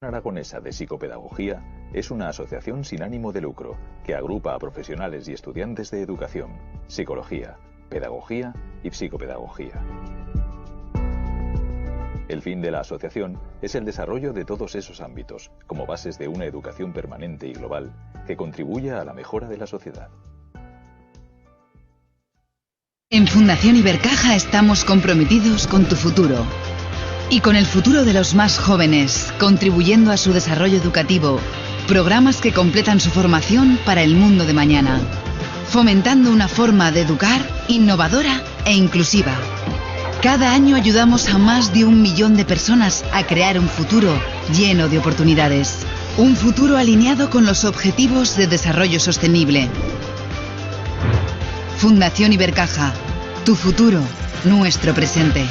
Aragonesa de Psicopedagogía es una asociación sin ánimo de lucro que agrupa a profesionales y estudiantes de educación, psicología, pedagogía y psicopedagogía. El fin de la asociación es el desarrollo de todos esos ámbitos como bases de una educación permanente y global que contribuya a la mejora de la sociedad. En Fundación Ibercaja estamos comprometidos con tu futuro y con el futuro de los más jóvenes, contribuyendo a su desarrollo educativo, programas que completan su formación para el mundo de mañana, fomentando una forma de educar innovadora e inclusiva. Cada año ayudamos a más de 1 millón de personas a crear un futuro lleno de oportunidades. Un futuro alineado con los Objetivos de Desarrollo Sostenible. Fundación Ibercaja. Tu futuro, nuestro presente.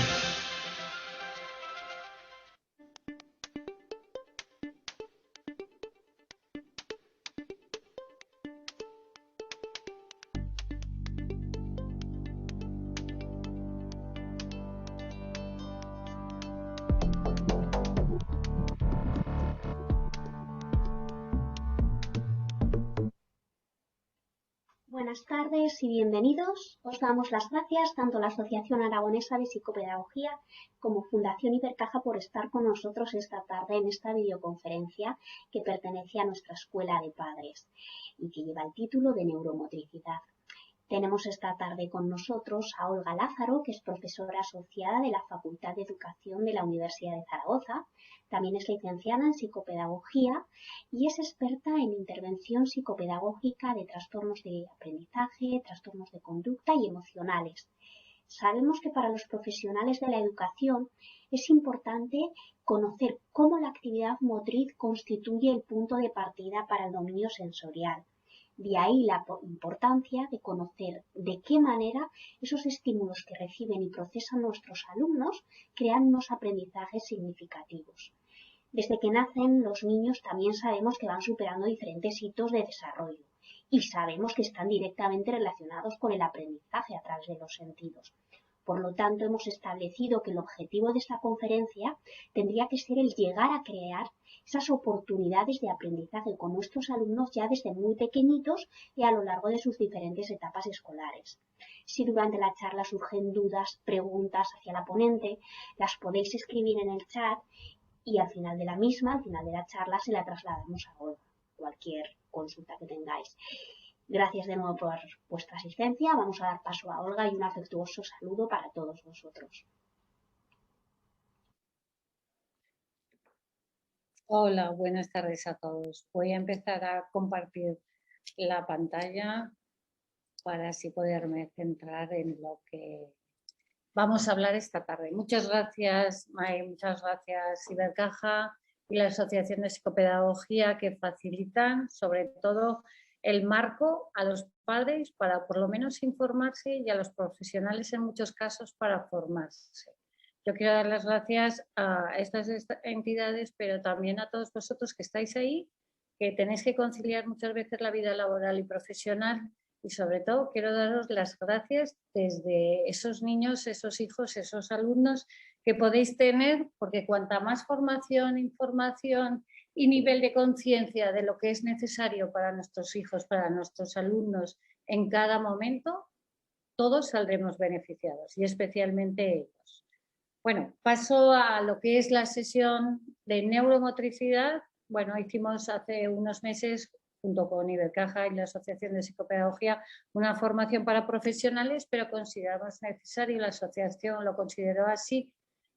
Buenas tardes y bienvenidos. Os damos las gracias tanto a la Asociación Aragonesa de Psicopedagogía como Fundación Ibercaja por estar con nosotros esta tarde en esta videoconferencia que pertenece a nuestra Escuela de Padres y que lleva el título de Neuromotricidad. Tenemos esta tarde con nosotros a Olga Lázaro, que es profesora asociada de la Facultad de Educación de la Universidad de Zaragoza. También es licenciada en psicopedagogía y es experta en intervención psicopedagógica de trastornos de aprendizaje, trastornos de conducta y emocionales. Sabemos que para los profesionales de la educación es importante conocer cómo la actividad motriz constituye el punto de partida para el dominio sensorial. De ahí la importancia de conocer de qué manera esos estímulos que reciben y procesan nuestros alumnos crean unos aprendizajes significativos. Desde que nacen los niños también sabemos que van superando diferentes hitos de desarrollo y sabemos que están directamente relacionados con el aprendizaje a través de los sentidos. Por lo tanto, hemos establecido que el objetivo de esta conferencia tendría que ser el llegar a crear esas oportunidades de aprendizaje con nuestros alumnos ya desde muy pequeñitos y a lo largo de sus diferentes etapas escolares. Si durante la charla surgen dudas, preguntas hacia la ponente, las podéis escribir en el chat y al final de la misma, al final de la charla, se la trasladamos a Olga, cualquier consulta que tengáis. Gracias de nuevo por vuestra asistencia. Vamos a dar paso a Olga y un afectuoso saludo para todos vosotros. Hola, buenas tardes a todos. Voy a empezar a compartir la pantalla para así poderme centrar en lo que vamos a hablar esta tarde. Muchas gracias, May, muchas gracias Ibercaja y la Asociación de Psicopedagogía que facilitan sobre todo el marco a los padres para por lo menos informarse y a los profesionales en muchos casos para formarse. Yo quiero dar las gracias a estas entidades, pero también a todos vosotros que estáis ahí, que tenéis que conciliar muchas veces la vida laboral y profesional y sobre todo quiero daros las gracias desde esos niños, esos hijos, esos alumnos que podéis tener, porque cuanta más formación, información y nivel de conciencia de lo que es necesario para nuestros hijos, para nuestros alumnos en cada momento, todos saldremos beneficiados y especialmente ellos. Bueno, paso a lo que es la sesión de neuromotricidad. Bueno, hicimos hace unos meses, junto con Ibercaja y la Asociación de Psicopedagogía, una formación para profesionales, pero consideramos necesario, la asociación lo consideró así,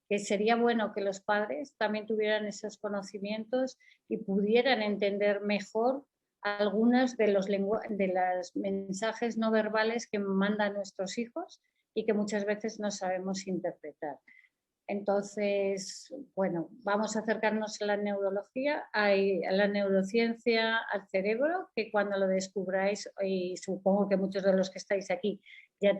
que sería bueno que los padres también tuvieran esos conocimientos y pudieran entender mejor algunos de los mensajes no verbales que mandan nuestros hijos y que muchas veces no sabemos interpretar. Entonces, bueno, vamos a acercarnos a la neurología, a la neurociencia, al cerebro, que cuando lo descubráis, y supongo que muchos de los que estáis aquí ya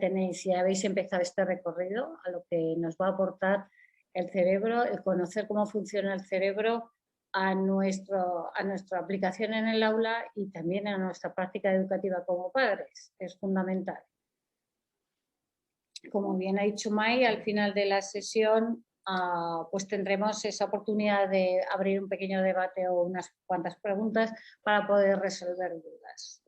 habéis empezado este recorrido a lo que nos va a aportar el cerebro, el conocer cómo funciona el cerebro a nuestra aplicación en el aula y también a nuestra práctica educativa como padres. Es fundamental. Como bien ha dicho May, al final de la sesión pues tendremos esa oportunidad de abrir un pequeño debate o unas cuantas preguntas para poder resolver dudas.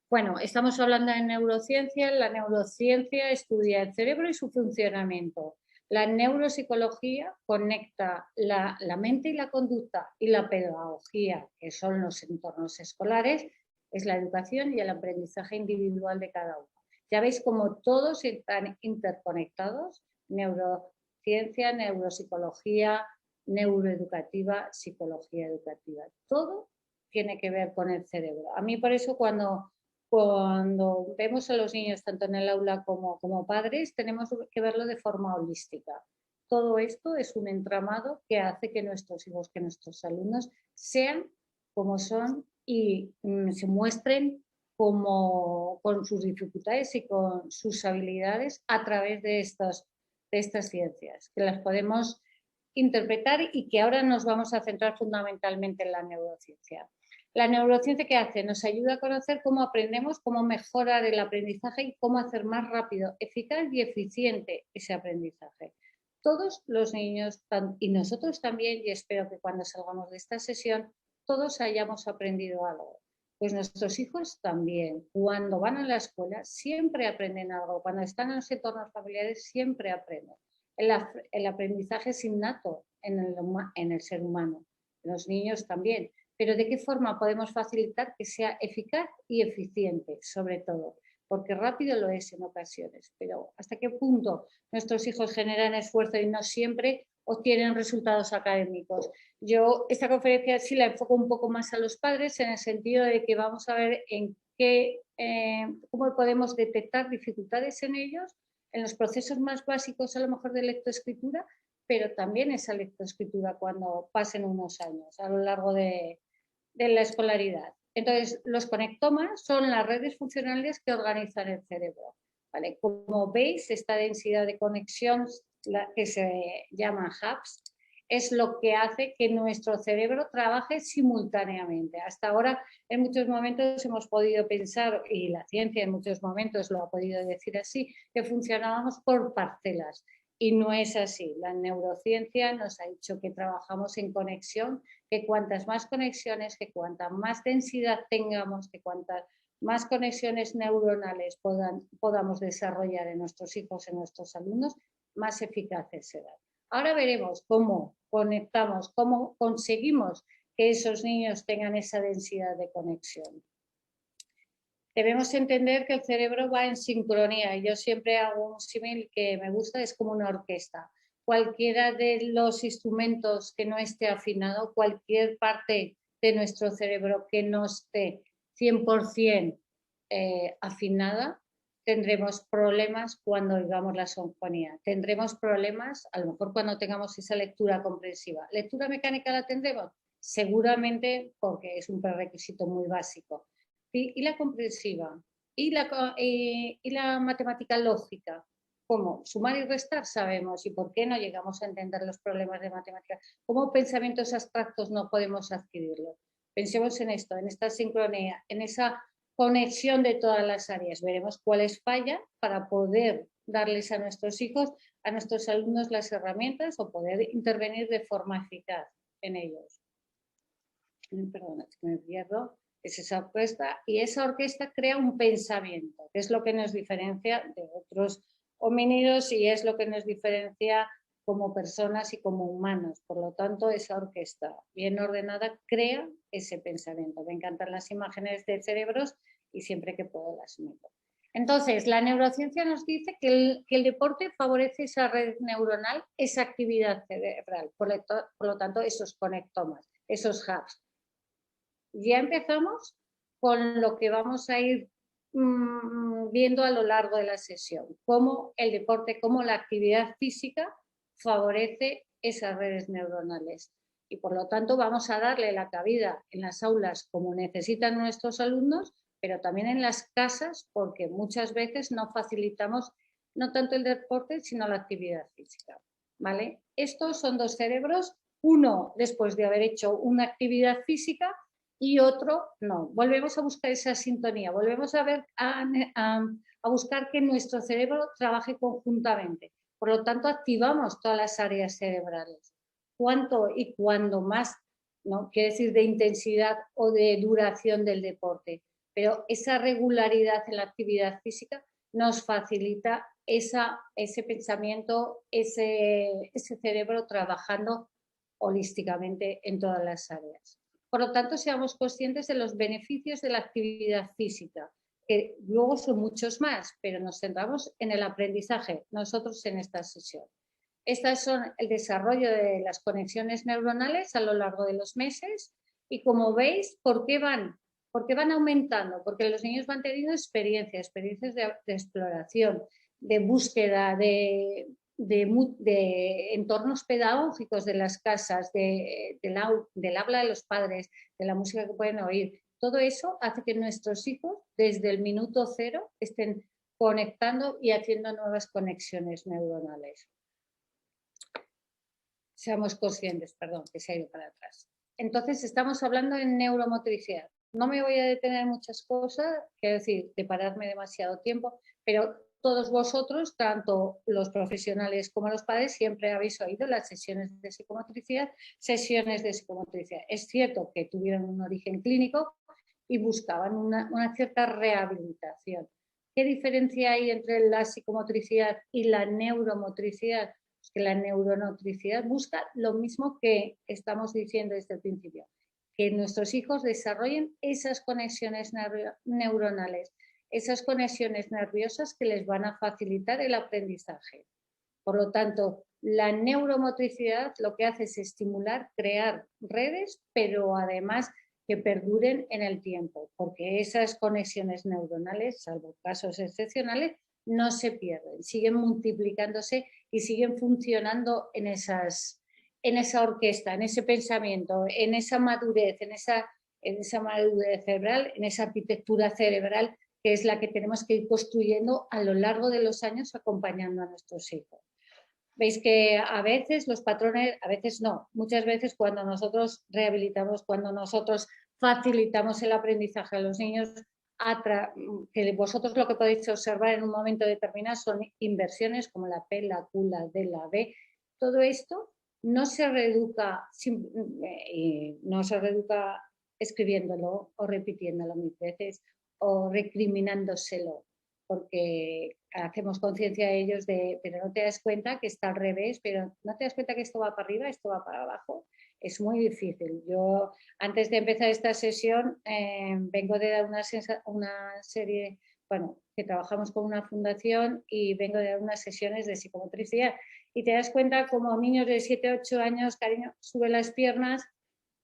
Bueno, estamos hablando de neurociencia. La neurociencia estudia el cerebro y su funcionamiento. La neuropsicología conecta la mente y la conducta, y la pedagogía, que son los entornos escolares, es la educación y el aprendizaje individual de cada uno. Ya veis cómo todos están interconectados: neurociencia, neuropsicología, neuroeducativa, psicología educativa. Todo tiene que ver con el cerebro. A mí por eso cuando vemos a los niños tanto en el aula como padres, tenemos que verlo de forma holística. Todo esto es un entramado que hace que nuestros hijos, que nuestros alumnos sean como son y se muestren con sus dificultades y con sus habilidades a través de estas ciencias, que las podemos interpretar y que ahora nos vamos a centrar fundamentalmente en la neurociencia. La neurociencia, ¿qué hace? Nos ayuda a conocer cómo aprendemos, cómo mejorar el aprendizaje y cómo hacer más rápido, eficaz y eficiente ese aprendizaje. Todos los niños, y nosotros también, y espero que cuando salgamos de esta sesión, todos hayamos aprendido algo. Pues nuestros hijos también, cuando van a la escuela, siempre aprenden algo. Cuando están en los entornos familiares, siempre aprenden. El aprendizaje es innato en el ser humano, en los niños también. Pero ¿de qué forma podemos facilitar que sea eficaz y eficiente, sobre todo? Porque rápido lo es en ocasiones, pero ¿hasta qué punto nuestros hijos generan esfuerzo y no siempre obtienen resultados académicos? Yo esta conferencia sí la enfoco un poco más a los padres, en el sentido de que vamos a ver cómo podemos detectar dificultades en ellos, en los procesos más básicos a lo mejor de lectoescritura, pero también esa lectoescritura cuando pasen unos años a lo largo de la escolaridad. Entonces, los conectomas son las redes funcionales que organizan el cerebro, ¿vale? Como veis, esta densidad de conexión, que se llama hubs, es lo que hace que nuestro cerebro trabaje simultáneamente. Hasta ahora, en muchos momentos hemos podido pensar, y la ciencia en muchos momentos lo ha podido decir así, que funcionábamos por parcelas. Y no es así. La neurociencia nos ha dicho que trabajamos en conexión, que cuantas más conexiones, que cuanta más densidad tengamos, que cuantas más conexiones neuronales podamos desarrollar en nuestros hijos, en nuestros alumnos, más eficaces serán. Ahora veremos cómo conectamos, cómo conseguimos que esos niños tengan esa densidad de conexión. Debemos entender que el cerebro va en sincronía. Yo siempre hago un símil que me gusta, es como una orquesta. Cualquiera de los instrumentos que no esté afinado, cualquier parte de nuestro cerebro que no esté 100% afinada, tendremos problemas cuando oigamos la sinfonía. Tendremos problemas, a lo mejor cuando tengamos esa lectura comprensiva. ¿Lectura mecánica la tendremos? Seguramente, porque es un prerequisito muy básico. Y la comprensiva, y la matemática lógica, ¿cómo? Sumar y restar sabemos, y por qué no llegamos a entender los problemas de matemáticas. ¿Cómo pensamientos abstractos no podemos adquirirlos? Pensemos en esto, en esta sincronía, en esa conexión de todas las áreas. Veremos cuáles fallan para poder darles a nuestros hijos, a nuestros alumnos, las herramientas o poder intervenir de forma eficaz en ellos. Perdona, es que me pierdo. Es esa orquesta, y esa orquesta crea un pensamiento, que es lo que nos diferencia de otros homínidos y es lo que nos diferencia como personas y como humanos. Por lo tanto, esa orquesta bien ordenada crea ese pensamiento. Me encantan las imágenes de cerebros y siempre que puedo las meto. Entonces, la neurociencia nos dice que el deporte favorece esa red neuronal, esa actividad cerebral. Por lo tanto, esos conectomas, esos hubs. Ya empezamos con lo que vamos a ir viendo a lo largo de la sesión, cómo el deporte, cómo la actividad física favorece esas redes neuronales. Y por lo tanto vamos a darle la cabida en las aulas como necesitan nuestros alumnos, pero también en las casas, porque muchas veces no facilitamos no tanto el deporte, sino la actividad física, ¿vale? Estos son dos cerebros, uno después de haber hecho una actividad física y otro no. Volvemos a buscar esa sintonía, volvemos a buscar que nuestro cerebro trabaje conjuntamente. Por lo tanto, activamos todas las áreas cerebrales. ¿Cuánto y cuándo más? ¿No? Quiere decir de intensidad o de duración del deporte. Pero esa regularidad en la actividad física nos facilita ese pensamiento, ese cerebro trabajando holísticamente en todas las áreas. Por lo tanto, seamos conscientes de los beneficios de la actividad física, que luego son muchos más, pero nos centramos en el aprendizaje, nosotros en esta sesión. Estas son el desarrollo de las conexiones neuronales a lo largo de los meses y como veis, ¿por qué van? Porque van aumentando, porque los niños van teniendo experiencias de exploración, de búsqueda, de entornos pedagógicos de las casas, del habla de los padres, de la música que pueden oír. Todo eso hace que nuestros hijos, desde el minuto cero, estén conectando y haciendo nuevas conexiones neuronales. Seamos conscientes, perdón, que se ha ido para atrás. Entonces, estamos hablando de neuromotricidad. No me voy a detener en muchas cosas, quiero decir, de pararme demasiado tiempo, pero todos vosotros, tanto los profesionales como los padres, siempre habéis oído las sesiones de psicomotricidad. Es cierto que tuvieron un origen clínico y buscaban una cierta rehabilitación. ¿Qué diferencia hay entre la psicomotricidad y la neuromotricidad? Pues que la neuromotricidad busca lo mismo que estamos diciendo desde el principio, que nuestros hijos desarrollen esas conexiones neuronales, esas conexiones nerviosas que les van a facilitar el aprendizaje. Por lo tanto, la neuromotricidad lo que hace es estimular, crear redes, pero además que perduren en el tiempo, porque esas conexiones neuronales, salvo casos excepcionales, no se pierden, siguen multiplicándose y siguen funcionando en esa orquesta, en ese pensamiento, en esa madurez, en esa madurez cerebral, en esa arquitectura cerebral que es la que tenemos que ir construyendo a lo largo de los años acompañando a nuestros hijos. Veis que a veces los patrones, a veces no, muchas veces cuando nosotros rehabilitamos, cuando nosotros facilitamos el aprendizaje a los niños, que vosotros lo que podéis observar en un momento determinado son inversiones como la P, la Q, la D, la B. Todo esto no se reeduca escribiéndolo o repitiéndolo mil veces o recriminándoselo, porque hacemos conciencia de ellos pero no te das cuenta que está al revés, pero no te das cuenta que esto va para arriba, esto va para abajo. Es muy difícil. Yo, antes de empezar esta sesión, vengo de dar una serie, bueno, que trabajamos con una fundación y vengo de dar unas sesiones de psicomotricidad. Y te das cuenta como niños de 7, 8 años, cariño, suben las piernas,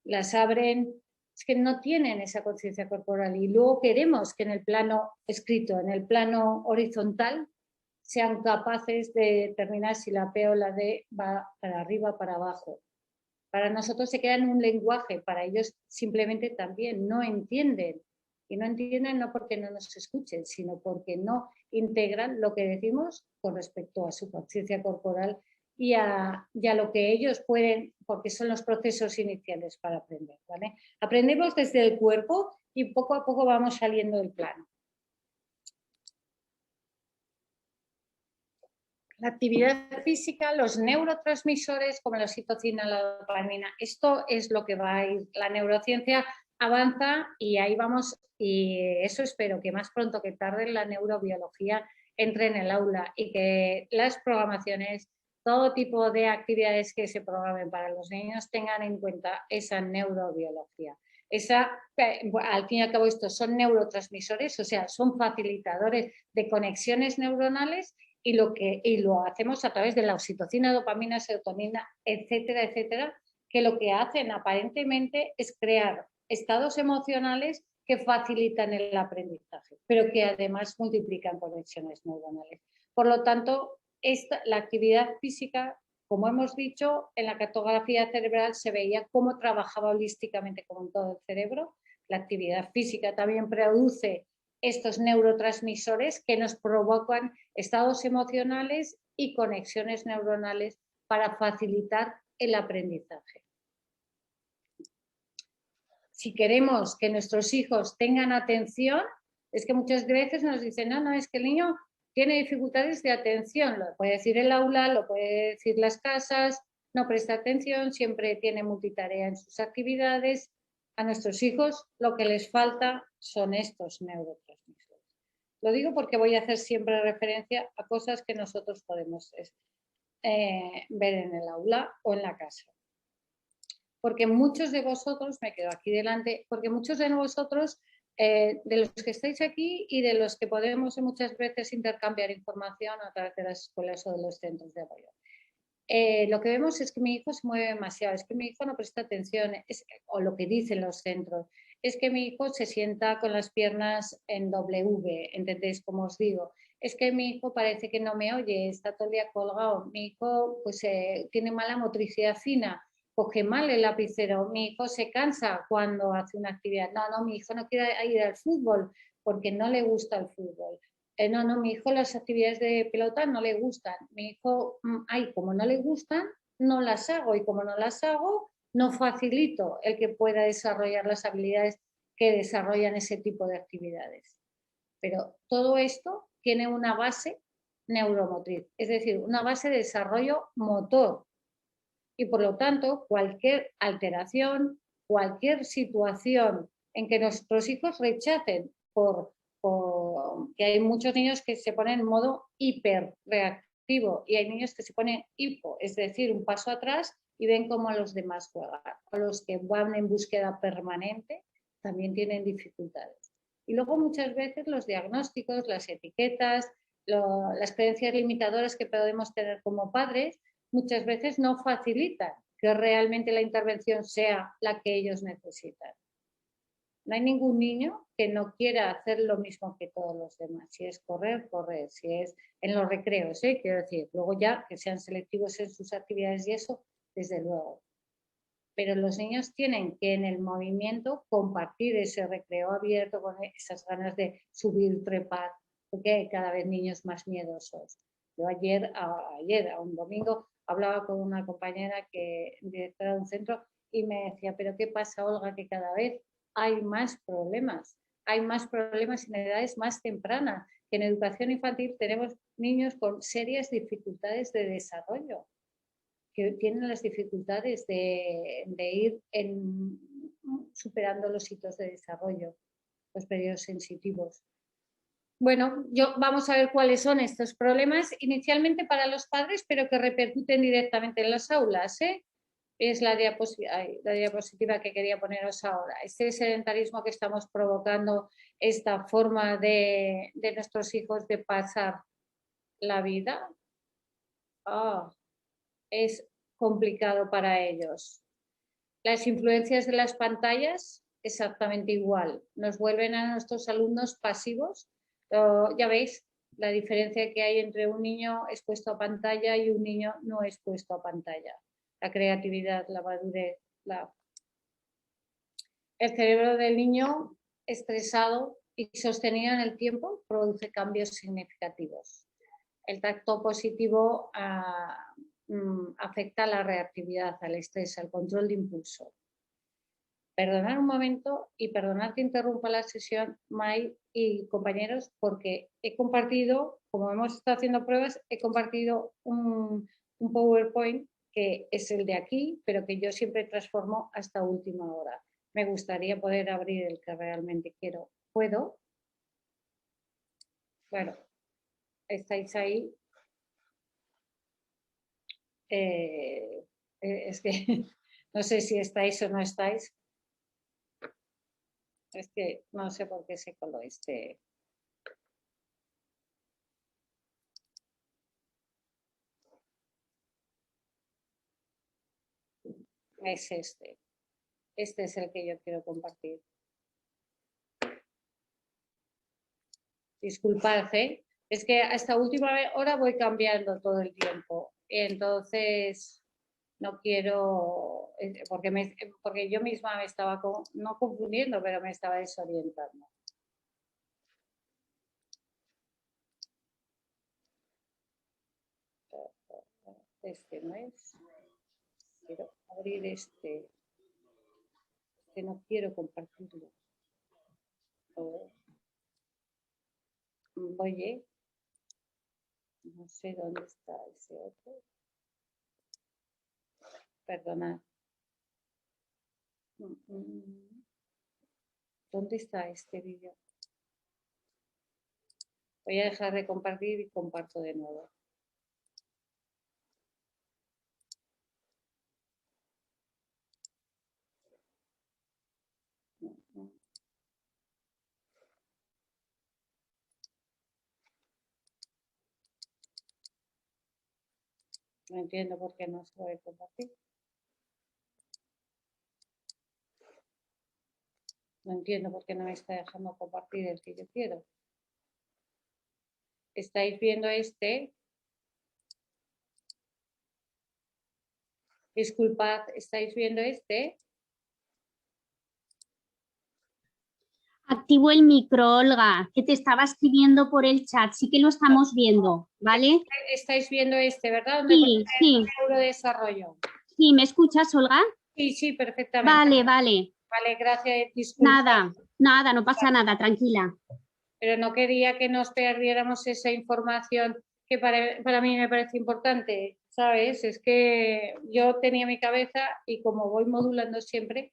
las abren, es que no tienen esa conciencia corporal y luego queremos que en el plano escrito, en el plano horizontal, sean capaces de determinar si la P o la D va para arriba o para abajo. Para nosotros se queda en un lenguaje, para ellos simplemente también no entienden. Y no entienden no porque no nos escuchen, sino porque no integran lo que decimos con respecto a su conciencia corporal y a lo que ellos pueden, porque son los procesos iniciales para aprender, ¿vale? Aprendemos desde el cuerpo y poco a poco vamos saliendo del plano. La actividad física, los neurotransmisores como la oxitocina, la dopamina, esto es lo que va a ir. La neurociencia avanza y ahí vamos, y eso espero que más pronto que tarde la neurobiología entre en el aula y que las programaciones, todo tipo de actividades que se programen para los niños tengan en cuenta esa neurobiología. Al fin y al cabo estos son neurotransmisores, o sea, son facilitadores de conexiones neuronales y lo hacemos a través de la oxitocina, dopamina, serotonina, etcétera, etcétera, que lo que hacen aparentemente es crear estados emocionales que facilitan el aprendizaje, pero que además multiplican conexiones neuronales. Por lo tanto, la actividad física, como hemos dicho, en la cartografía cerebral se veía cómo trabajaba holísticamente con todo el cerebro. La actividad física también produce estos neurotransmisores que nos provocan estados emocionales y conexiones neuronales para facilitar el aprendizaje. Si queremos que nuestros hijos tengan atención, es que muchas veces nos dicen, no, es que el niño tiene dificultades de atención, lo puede decir el aula, lo puede decir las casas, no presta atención, siempre tiene multitarea en sus actividades. A nuestros hijos lo que les falta son estos neurotransmisores. Lo digo porque voy a hacer siempre referencia a cosas que nosotros podemos ver en el aula o en la casa. Porque muchos de vosotros, me quedo aquí delante, porque muchos de vosotros, de los que estáis aquí y de los que podemos muchas veces intercambiar información a través de las escuelas o de los centros de apoyo. Lo que vemos es que mi hijo se mueve demasiado, es que mi hijo no presta atención, o lo que dicen los centros, es que mi hijo se sienta con las piernas en W, ¿entendéis cómo os digo? Es que mi hijo parece que no me oye, está todo el día colgado, mi hijo pues, tiene mala motricidad fina, coge mal el lapicero, mi hijo se cansa cuando hace una actividad, no, mi hijo no quiere ir al fútbol porque no le gusta el fútbol. No, mi hijo las actividades de pelota no le gustan. Mi hijo, como no le gustan, no las hago. Y como no las hago, no facilito el que pueda desarrollar las habilidades que desarrollan ese tipo de actividades. Pero todo esto tiene una base neuromotriz, es decir, una base de desarrollo motor. Y por lo tanto, cualquier alteración, cualquier situación en que nuestros hijos rechacen que hay muchos niños que se ponen en modo hiperreactivo y hay niños que se ponen hipo, es decir, un paso atrás y ven cómo a los demás juegan. A los que van en búsqueda permanente también tienen dificultades. Y luego muchas veces los diagnósticos, las etiquetas, las creencias limitadoras que podemos tener como padres, muchas veces no facilitan que realmente la intervención sea la que ellos necesitan. No hay ningún niño que no quiera hacer lo mismo que todos los demás. Si es correr, correr. Si es en los recreos, quiero decir. Luego ya que sean selectivos en sus actividades y eso, desde luego. Pero los niños tienen que en el movimiento compartir ese recreo abierto con esas ganas de subir, trepar, porque hay cada vez niños más miedosos. Yo ayer, a un domingo, hablaba con una compañera directora de un centro y me decía, pero ¿qué pasa, Olga? Que cada vez hay más problemas en edades más tempranas, que en educación infantil tenemos niños con serias dificultades de desarrollo, que tienen las dificultades de ir superando los hitos de desarrollo, los periodos sensitivos. Bueno, vamos a ver cuáles son estos problemas inicialmente para los padres, pero que repercuten directamente en las aulas, Es la diapositiva que quería poneros ahora. Este sedentarismo que estamos provocando, esta forma de nuestros hijos de pasar la vida, es complicado para ellos. Las influencias de las pantallas, exactamente igual. Nos vuelven a nuestros alumnos pasivos. Ya veis la diferencia que hay entre un niño expuesto a pantalla y un niño no expuesto a pantalla. La creatividad, la madurez, El cerebro del niño estresado y sostenido en el tiempo produce cambios significativos. El tacto positivo afecta a la reactividad, al estrés, al control de impulso. Perdonar un momento y perdonar que interrumpa la sesión, May y compañeros, porque he compartido, como hemos estado haciendo pruebas, he compartido un PowerPoint que es el de aquí, pero que yo siempre transformo hasta última hora. Me gustaría poder abrir el que realmente quiero. ¿Puedo? Bueno, estáis ahí. Es que no sé si estáis o no estáis. Es que no sé por qué se coló este. Es este. Este es el que yo quiero compartir. Disculpad, es que hasta última hora voy cambiando todo el tiempo. Entonces, no quiero, porque yo misma me estaba, no confundiendo, pero me estaba desorientando. Este no es. Quiero abrir este. Que no quiero compartirlo. Oye. No sé dónde está ese otro. Perdonad. ¿Dónde está este vídeo? Voy a dejar de compartir y comparto de nuevo. No entiendo por qué no se puede compartir. No entiendo por qué no me está dejando compartir el que yo quiero. ¿Estáis viendo este? Disculpad, ¿estáis viendo este? Activo el micro, Olga, que te estaba escribiendo por el chat. Sí que lo estamos viendo, ¿vale? Estáis viendo este, ¿verdad? ¿Dónde Sí. Neurodesarrollo. Sí, ¿me escuchas, Olga? Sí, perfectamente. Vale. Vale, gracias. Disculpa. Nada, no pasa nada, tranquila. Pero no quería que nos perdiéramos esa información que para mí me parece importante, ¿sabes? Es que yo tenía mi cabeza y como voy modulando siempre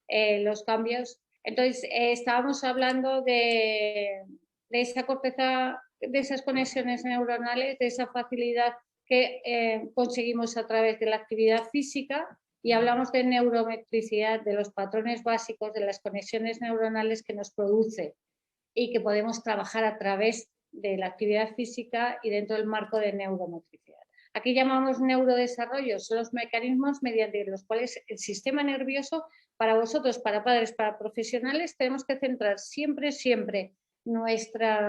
los cambios, entonces estábamos hablando de esa corteza, de esas conexiones neuronales, de esa facilidad que conseguimos a través de la actividad física y hablamos de neurometricidad, de los patrones básicos, de las conexiones neuronales que nos produce y que podemos trabajar a través de la actividad física y dentro del marco de neuromotricidad. Aquí llamamos neurodesarrollo, son los mecanismos mediante los cuales el sistema nervioso, para vosotros, para padres, para profesionales, tenemos que centrar siempre nuestra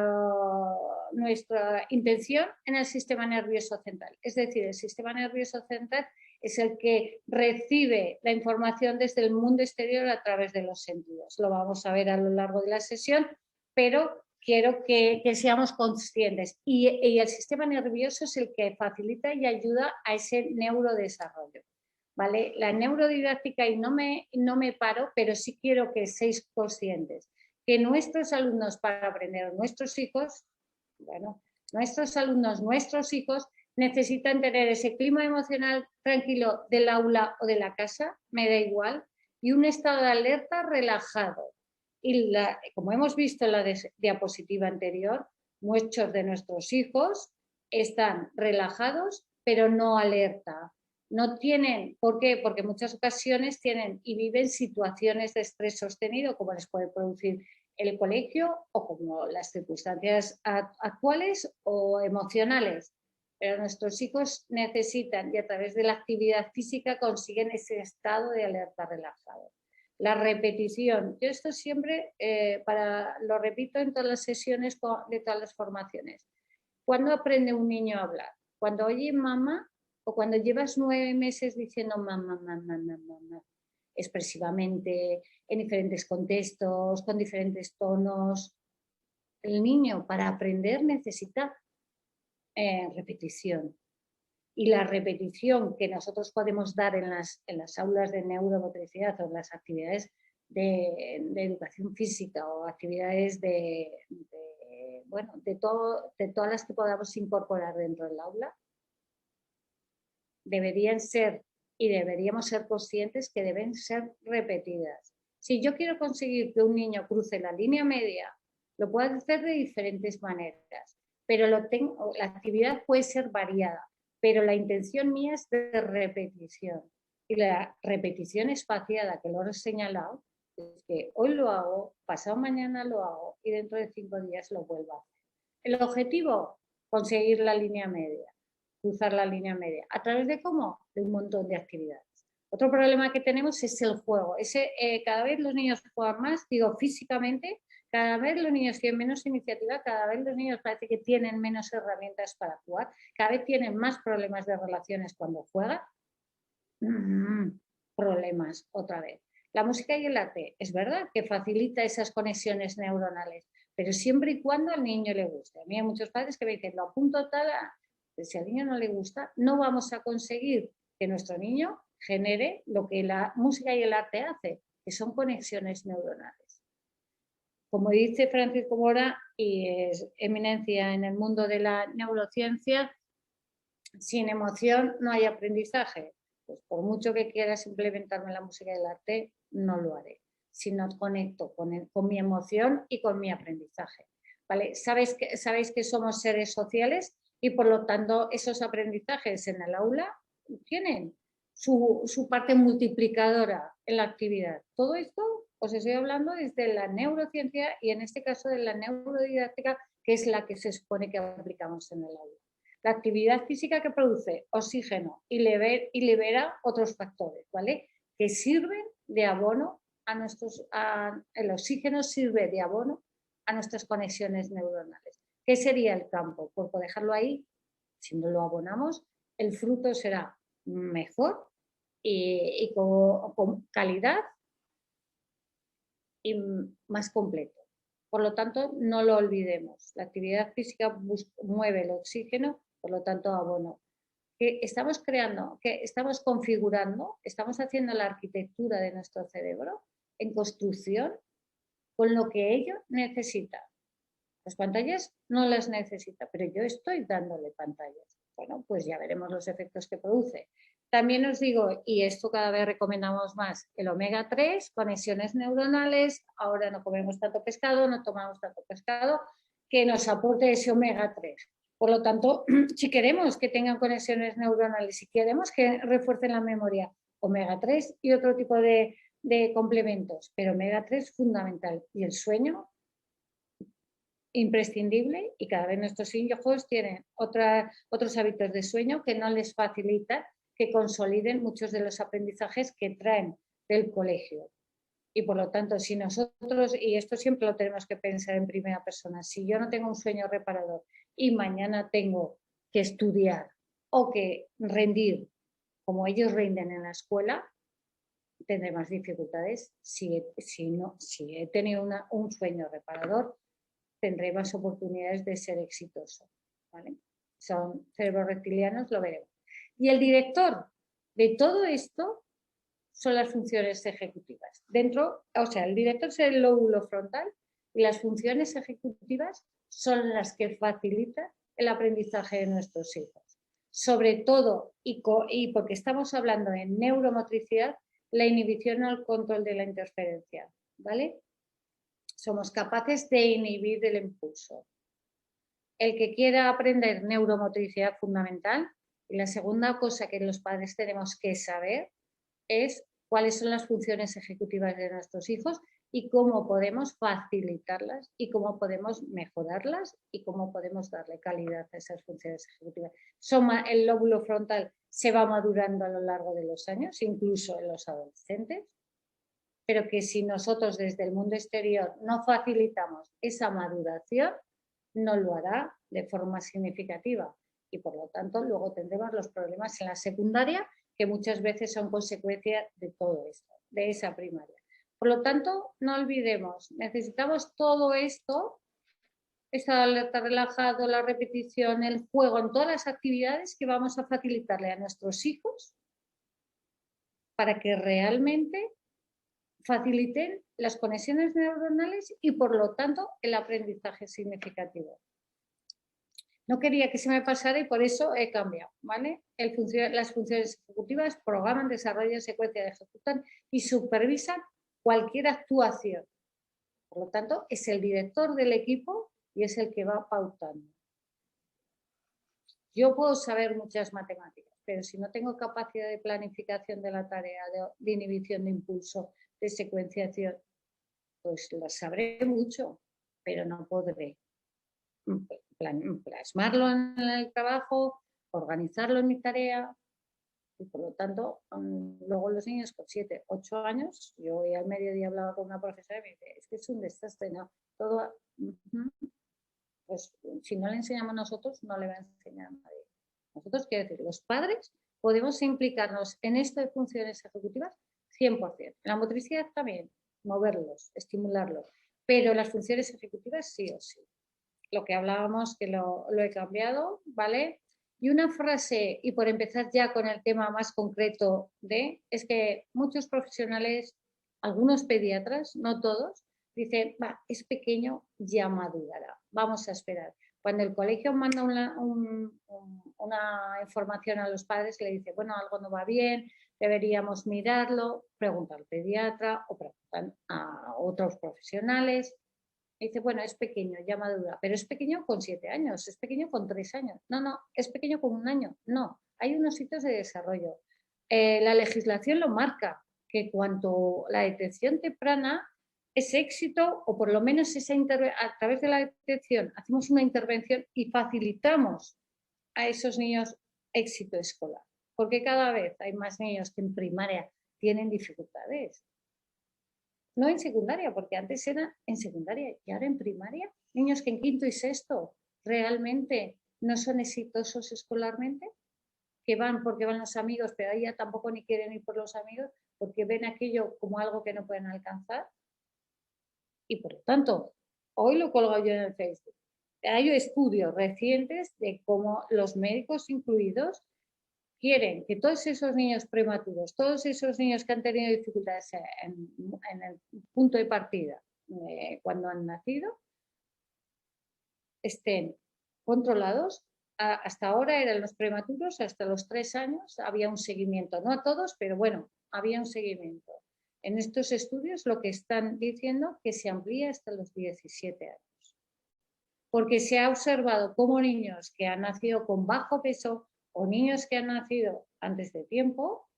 intención en el sistema nervioso central. Es decir, el sistema nervioso central es el que recibe la información desde el mundo exterior a través de los sentidos. Lo vamos a ver a lo largo de la sesión, pero quiero que seamos conscientes. Y el sistema nervioso es el que facilita y ayuda a ese neurodesarrollo. ¿Vale? La neurodidáctica, y no me paro, pero sí quiero que seáis conscientes que nuestros alumnos, para aprender, nuestros hijos, bueno, nuestros alumnos, nuestros hijos, necesitan tener ese clima emocional tranquilo del aula o de la casa, me da igual, y un estado de alerta relajado. Y como hemos visto en la diapositiva anterior, muchos de nuestros hijos están relajados, pero no alerta. No tienen, ¿por qué? Porque en muchas ocasiones tienen y viven situaciones de estrés sostenido, como les puede producir el colegio o como las circunstancias actuales o emocionales. Pero nuestros hijos necesitan y a través de la actividad física consiguen ese estado de alerta relajado. La repetición, yo esto siempre lo repito en todas las sesiones de todas las formaciones. ¿Cuándo aprende un niño a hablar? Cuando oye mamá o cuando llevas 9 meses diciendo mamá, expresivamente, en diferentes contextos, con diferentes tonos. El niño para aprender necesita repetición. Y la repetición que nosotros podemos dar en las aulas de neuromotricidad o en las actividades de educación física o actividades de todas las que podamos incorporar dentro del aula, deberían ser y deberíamos ser conscientes que deben ser repetidas. Si yo quiero conseguir que un niño cruce la línea media, lo puedo hacer de diferentes maneras, pero la actividad puede ser variada, pero la intención mía es de repetición. Y la repetición espaciada, que lo he señalado, es que hoy lo hago, pasado mañana lo hago y dentro de 5 días lo vuelvo a hacer. El objetivo, conseguir la línea media. Cruzar la línea media. ¿A través de cómo? De un montón de actividades. Otro problema que tenemos es el juego. Cada vez los niños juegan más, digo físicamente, cada vez los niños tienen menos iniciativa, cada vez los niños parece que tienen menos herramientas para jugar, cada vez tienen más problemas de relaciones cuando juegan. Problemas, otra vez. La música y el arte, es verdad que facilita esas conexiones neuronales, pero siempre y cuando al niño le guste. A mí hay muchos padres que me dicen, lo apunto tal, si al niño no le gusta, no vamos a conseguir que nuestro niño genere lo que la música y el arte hace, que son conexiones neuronales. como dice Francisco Mora, y es eminencia en el mundo de la neurociencia, sin emoción no hay aprendizaje. Pues por mucho que quieras implementarme la música y el arte, no lo haré. Si no conecto con mi emoción y con mi aprendizaje. ¿Vale? Sabéis que somos seres sociales y por lo tanto esos aprendizajes en el aula tienen su parte multiplicadora en la actividad. Todo esto os estoy hablando desde la neurociencia y en este caso de la neurodidáctica, que es la que se supone que aplicamos en el aula. La actividad física que produce oxígeno y libera otros factores, ¿vale? Que sirven de abono el oxígeno sirve de abono a nuestras conexiones neuronales. ¿Qué sería el campo? Pues por dejarlo ahí, si no lo abonamos, el fruto será mejor y con calidad y más completo. Por lo tanto, no lo olvidemos. La actividad física mueve el oxígeno, por lo tanto, abono. Que estamos creando, que estamos configurando, estamos haciendo la arquitectura de nuestro cerebro en construcción con lo que ello necesita. Las pantallas no las necesita, pero yo estoy dándole pantallas. Bueno, pues ya veremos los efectos que produce. También os digo, y esto cada vez recomendamos más, el omega 3, conexiones neuronales, ahora no comemos tanto pescado, no tomamos tanto pescado, que nos aporte ese omega 3. Por lo tanto, si queremos que tengan conexiones neuronales, si queremos que refuercen la memoria, omega 3 y otro tipo de complementos, pero omega 3 fundamental. Y el sueño, imprescindible, y cada vez nuestros hijos tienen otros hábitos de sueño que no les facilitan que consoliden muchos de los aprendizajes que traen del colegio. Y por lo tanto, si nosotros, y esto siempre lo tenemos que pensar en primera persona, si yo no tengo un sueño reparador y mañana tengo que estudiar o que rendir como ellos rinden en la escuela, tendré más dificultades. Si he tenido un sueño reparador, tendré más oportunidades de ser exitoso, ¿vale? Son cerebros reptilianos, lo veremos. Y el director de todo esto son las funciones ejecutivas. El director es el lóbulo frontal y las funciones ejecutivas son las que facilitan el aprendizaje de nuestros hijos. Sobre todo, y porque estamos hablando de neuromotricidad, la inhibición al control de la interferencia, ¿vale? Somos capaces de inhibir el impulso. El que quiera aprender neuromotricidad fundamental, y la segunda cosa que los padres tenemos que saber es cuáles son las funciones ejecutivas de nuestros hijos y cómo podemos facilitarlas y cómo podemos mejorarlas y cómo podemos darle calidad a esas funciones ejecutivas. El lóbulo frontal se va madurando a lo largo de los años, incluso en los adolescentes, pero que si nosotros desde el mundo exterior no facilitamos esa maduración, no lo hará de forma significativa y por lo tanto luego tendremos los problemas en la secundaria que muchas veces son consecuencia de todo esto, de esa primaria. Por lo tanto, no olvidemos, necesitamos todo esto, estar relajado, la repetición, el juego, en todas las actividades que vamos a facilitarle a nuestros hijos para que realmente faciliten las conexiones neuronales y por lo tanto el aprendizaje significativo. No quería que se me pasara y por eso he cambiado, ¿vale? Las funciones ejecutivas programan, desarrollan, secuencian, ejecutan y supervisan cualquier actuación. Por lo tanto, es el director del equipo y es el que va pautando. Yo puedo saber muchas matemáticas, pero si no tengo capacidad de planificación de la tarea, de inhibición de impulso, de secuenciación, pues las sabré mucho, pero no podré plasmarlo en el trabajo, organizarlo en mi tarea y por lo tanto luego los niños con 7, 8 años, yo hoy al mediodía hablaba con una profesora y me dice, es que es un desastre, ¿no? Todo, pues si no le enseñamos nosotros, no le va a enseñar a nadie. Nosotros, quiero decir, los padres podemos implicarnos en esto de funciones ejecutivas 100%. En la motricidad también, moverlos, estimularlos, pero las funciones ejecutivas sí o sí. Lo que hablábamos, que lo he cambiado, ¿vale? Y una frase, y por empezar ya con el tema más concreto es que muchos profesionales, algunos pediatras, no todos, dice, va, es pequeño, ya madurará, vamos a esperar. Cuando el colegio manda una información a los padres, le dice, bueno, algo no va bien, deberíamos mirarlo, pregunta al pediatra o preguntan a otros profesionales. Dice, bueno, es pequeño, ya madura, pero es pequeño con 7 años, es pequeño con 3 años. No, es pequeño con 1 año. No, hay unos hitos de desarrollo. La legislación lo marca, que cuanto la detección temprana es éxito, o por lo menos a través de la detección hacemos una intervención y facilitamos a esos niños éxito escolar. Porque cada vez hay más niños que en primaria tienen dificultades. No en secundaria, porque antes era en secundaria y ahora en primaria. Niños que en quinto y sexto realmente no son exitosos escolarmente, que van porque van los amigos, pero ahí ya tampoco ni quieren ir por los amigos porque ven aquello como algo que no pueden alcanzar. Y por lo tanto, hoy lo colgo yo en el Facebook. Hay estudios recientes de cómo los médicos incluidos quieren que todos esos niños prematuros, todos esos niños que han tenido dificultades en el punto de partida cuando han nacido, estén controlados. Hasta ahora eran los prematuros, hasta los 3 años había un seguimiento, no a todos, pero bueno, había un seguimiento. En estos estudios lo que están diciendo que se amplía hasta los 17 años. Porque se ha observado cómo niños que han nacido con bajo peso o niños que han nacido antes de tiempo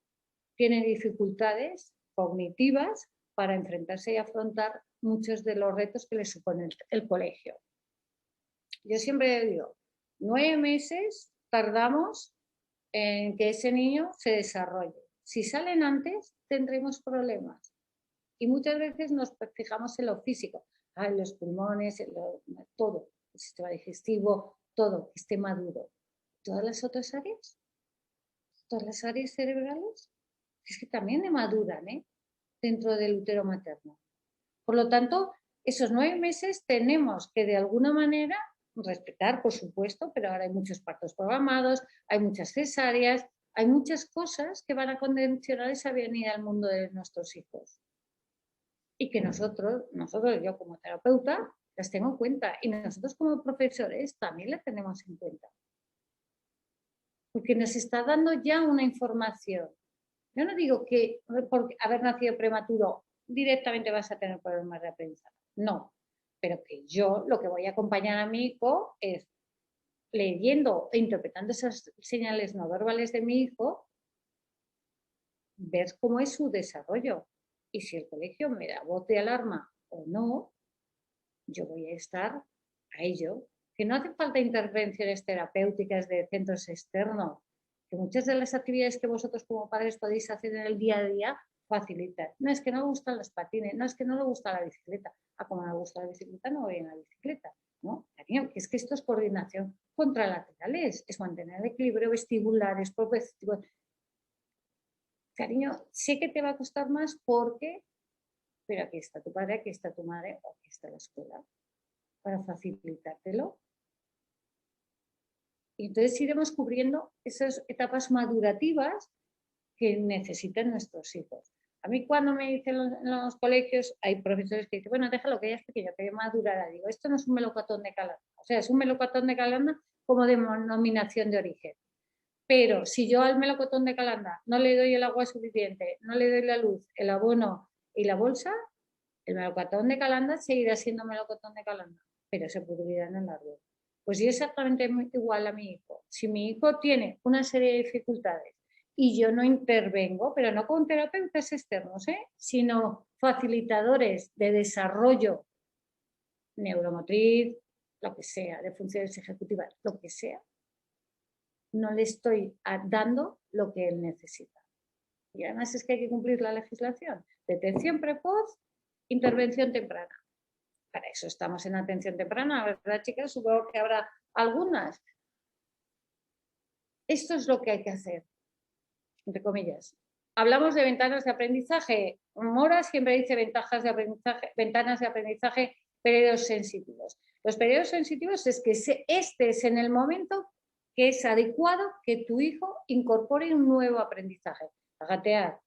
tienen dificultades cognitivas para enfrentarse y afrontar muchos de los retos que les supone el colegio. Yo siempre digo, 9 meses tardamos en que ese niño se desarrolle. Si salen antes, tendremos problemas. Y muchas veces nos fijamos en lo físico, en los pulmones, todo, el sistema digestivo, todo, que esté maduro. ¿Todas las otras áreas? ¿Todas las áreas cerebrales? Es que también maduran dentro del útero materno. Por lo tanto, esos 9 meses tenemos que de alguna manera respetar, por supuesto, pero ahora hay muchos partos programados, hay muchas cesáreas, hay muchas cosas que van a condicionar esa venida al mundo de nuestros hijos. Y que nosotros, yo como terapeuta, las tengo en cuenta. Y nosotros como profesores también las tenemos en cuenta. Porque nos está dando ya una información. Yo no digo que por haber nacido prematuro directamente vas a tener problemas de aprendizaje. No, pero que yo lo que voy a acompañar a mi hijo es leyendo e interpretando esas señales no verbales de mi hijo, ver cómo es su desarrollo. Y si el colegio me da voz de alarma o no, yo voy a estar a ello. Que no hace falta intervenciones terapéuticas de centros externos, que muchas de las actividades que vosotros como padres podéis hacer en el día a día facilitan. No es que no le gustan los patines, no es que no le gusta la bicicleta. Como no le gusta la bicicleta, no voy en la bicicleta. ¿No? Cariño, que es que esto es coordinación contralaterales, es mantener el equilibrio vestibular, es propio. Cariño, sé que te va a costar más porque, pero aquí está tu padre, aquí está tu madre, o aquí está la escuela, para facilitártelo. Y entonces iremos cubriendo esas etapas madurativas que necesitan nuestros hijos. A mí cuando me dicen en los colegios, hay profesores que dicen, bueno, déjalo que ya es pequeño, que ya madurará. Digo, esto no es un melocotón de calanda. O sea, es un melocotón de calanda como denominación de origen. Pero si yo al melocotón de calanda no le doy el agua suficiente, no le doy la luz, el abono y la bolsa, el melocotón de calanda seguirá siendo melocotón de calanda, pero se pudrirá en el árbol. Pues yo exactamente igual a mi hijo. Si mi hijo tiene una serie de dificultades y yo no intervengo, pero no con terapeutas externos, sino facilitadores de desarrollo neuromotriz, lo que sea, de funciones ejecutivas, lo que sea, no le estoy dando lo que él necesita. Y además es que hay que cumplir la legislación. Detección precoz, intervención temprana. Para eso estamos en atención temprana, ¿verdad, chicas? Supongo que habrá algunas. Esto es lo que hay que hacer, entre comillas. Hablamos de ventanas de aprendizaje. Mora siempre dice ventanas de aprendizaje, periodos sensitivos. Los periodos sensitivos es que este es en el momento que es adecuado que tu hijo incorpore un nuevo aprendizaje. A gatear,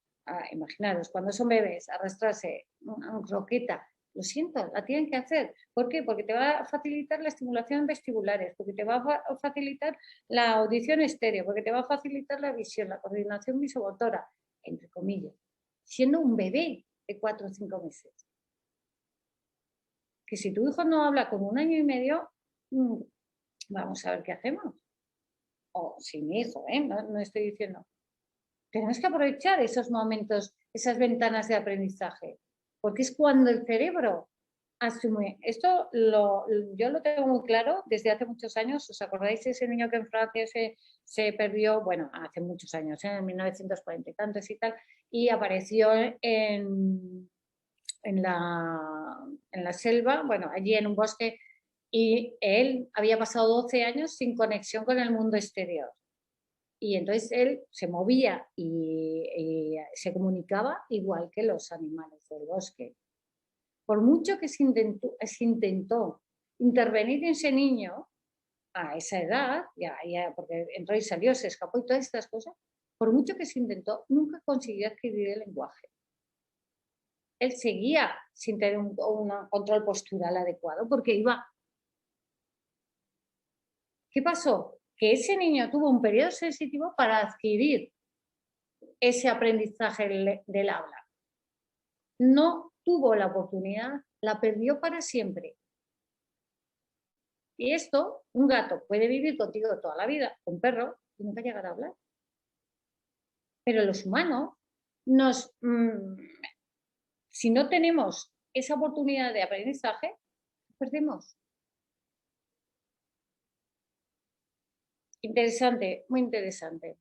imaginaros, cuando son bebés, arrastrarse, una croqueta, Lo siento, la tienen que hacer. ¿Por qué? Porque te va a facilitar la estimulación vestibulares, porque te va a facilitar la audición estéreo, porque te va a facilitar la visión, la coordinación visomotora, entre comillas, siendo un bebé de 4 o 5 meses. Que si tu hijo no habla con 1 año y medio, vamos a ver qué hacemos. O sin hijo, no estoy diciendo. Tenemos que aprovechar esos momentos, esas ventanas de aprendizaje, porque es cuando el cerebro asume. Esto yo lo tengo muy claro desde hace muchos años. ¿Os acordáis de ese niño que en Francia se perdió? Bueno, hace muchos años, en 1940 y tantos y tal, y apareció en la selva, bueno, allí en un bosque, y él había pasado 12 años sin conexión con el mundo exterior. Y entonces él se movía y se comunicaba igual que los animales del bosque. Por mucho que se intentó intervenir en ese niño a esa edad, ya, porque entró y salió, se escapó y todas estas cosas, por mucho que se intentó, nunca consiguió adquirir el lenguaje. Él seguía sin tener un control postural adecuado porque iba. ¿Qué pasó? Que ese niño tuvo un periodo sensitivo para adquirir ese aprendizaje del habla. No tuvo la oportunidad, la perdió para siempre. Y esto, un gato puede vivir contigo toda la vida, un perro, y nunca llegar a hablar. Pero los humanos, si no tenemos esa oportunidad de aprendizaje, perdemos. Interesante, muy interesante.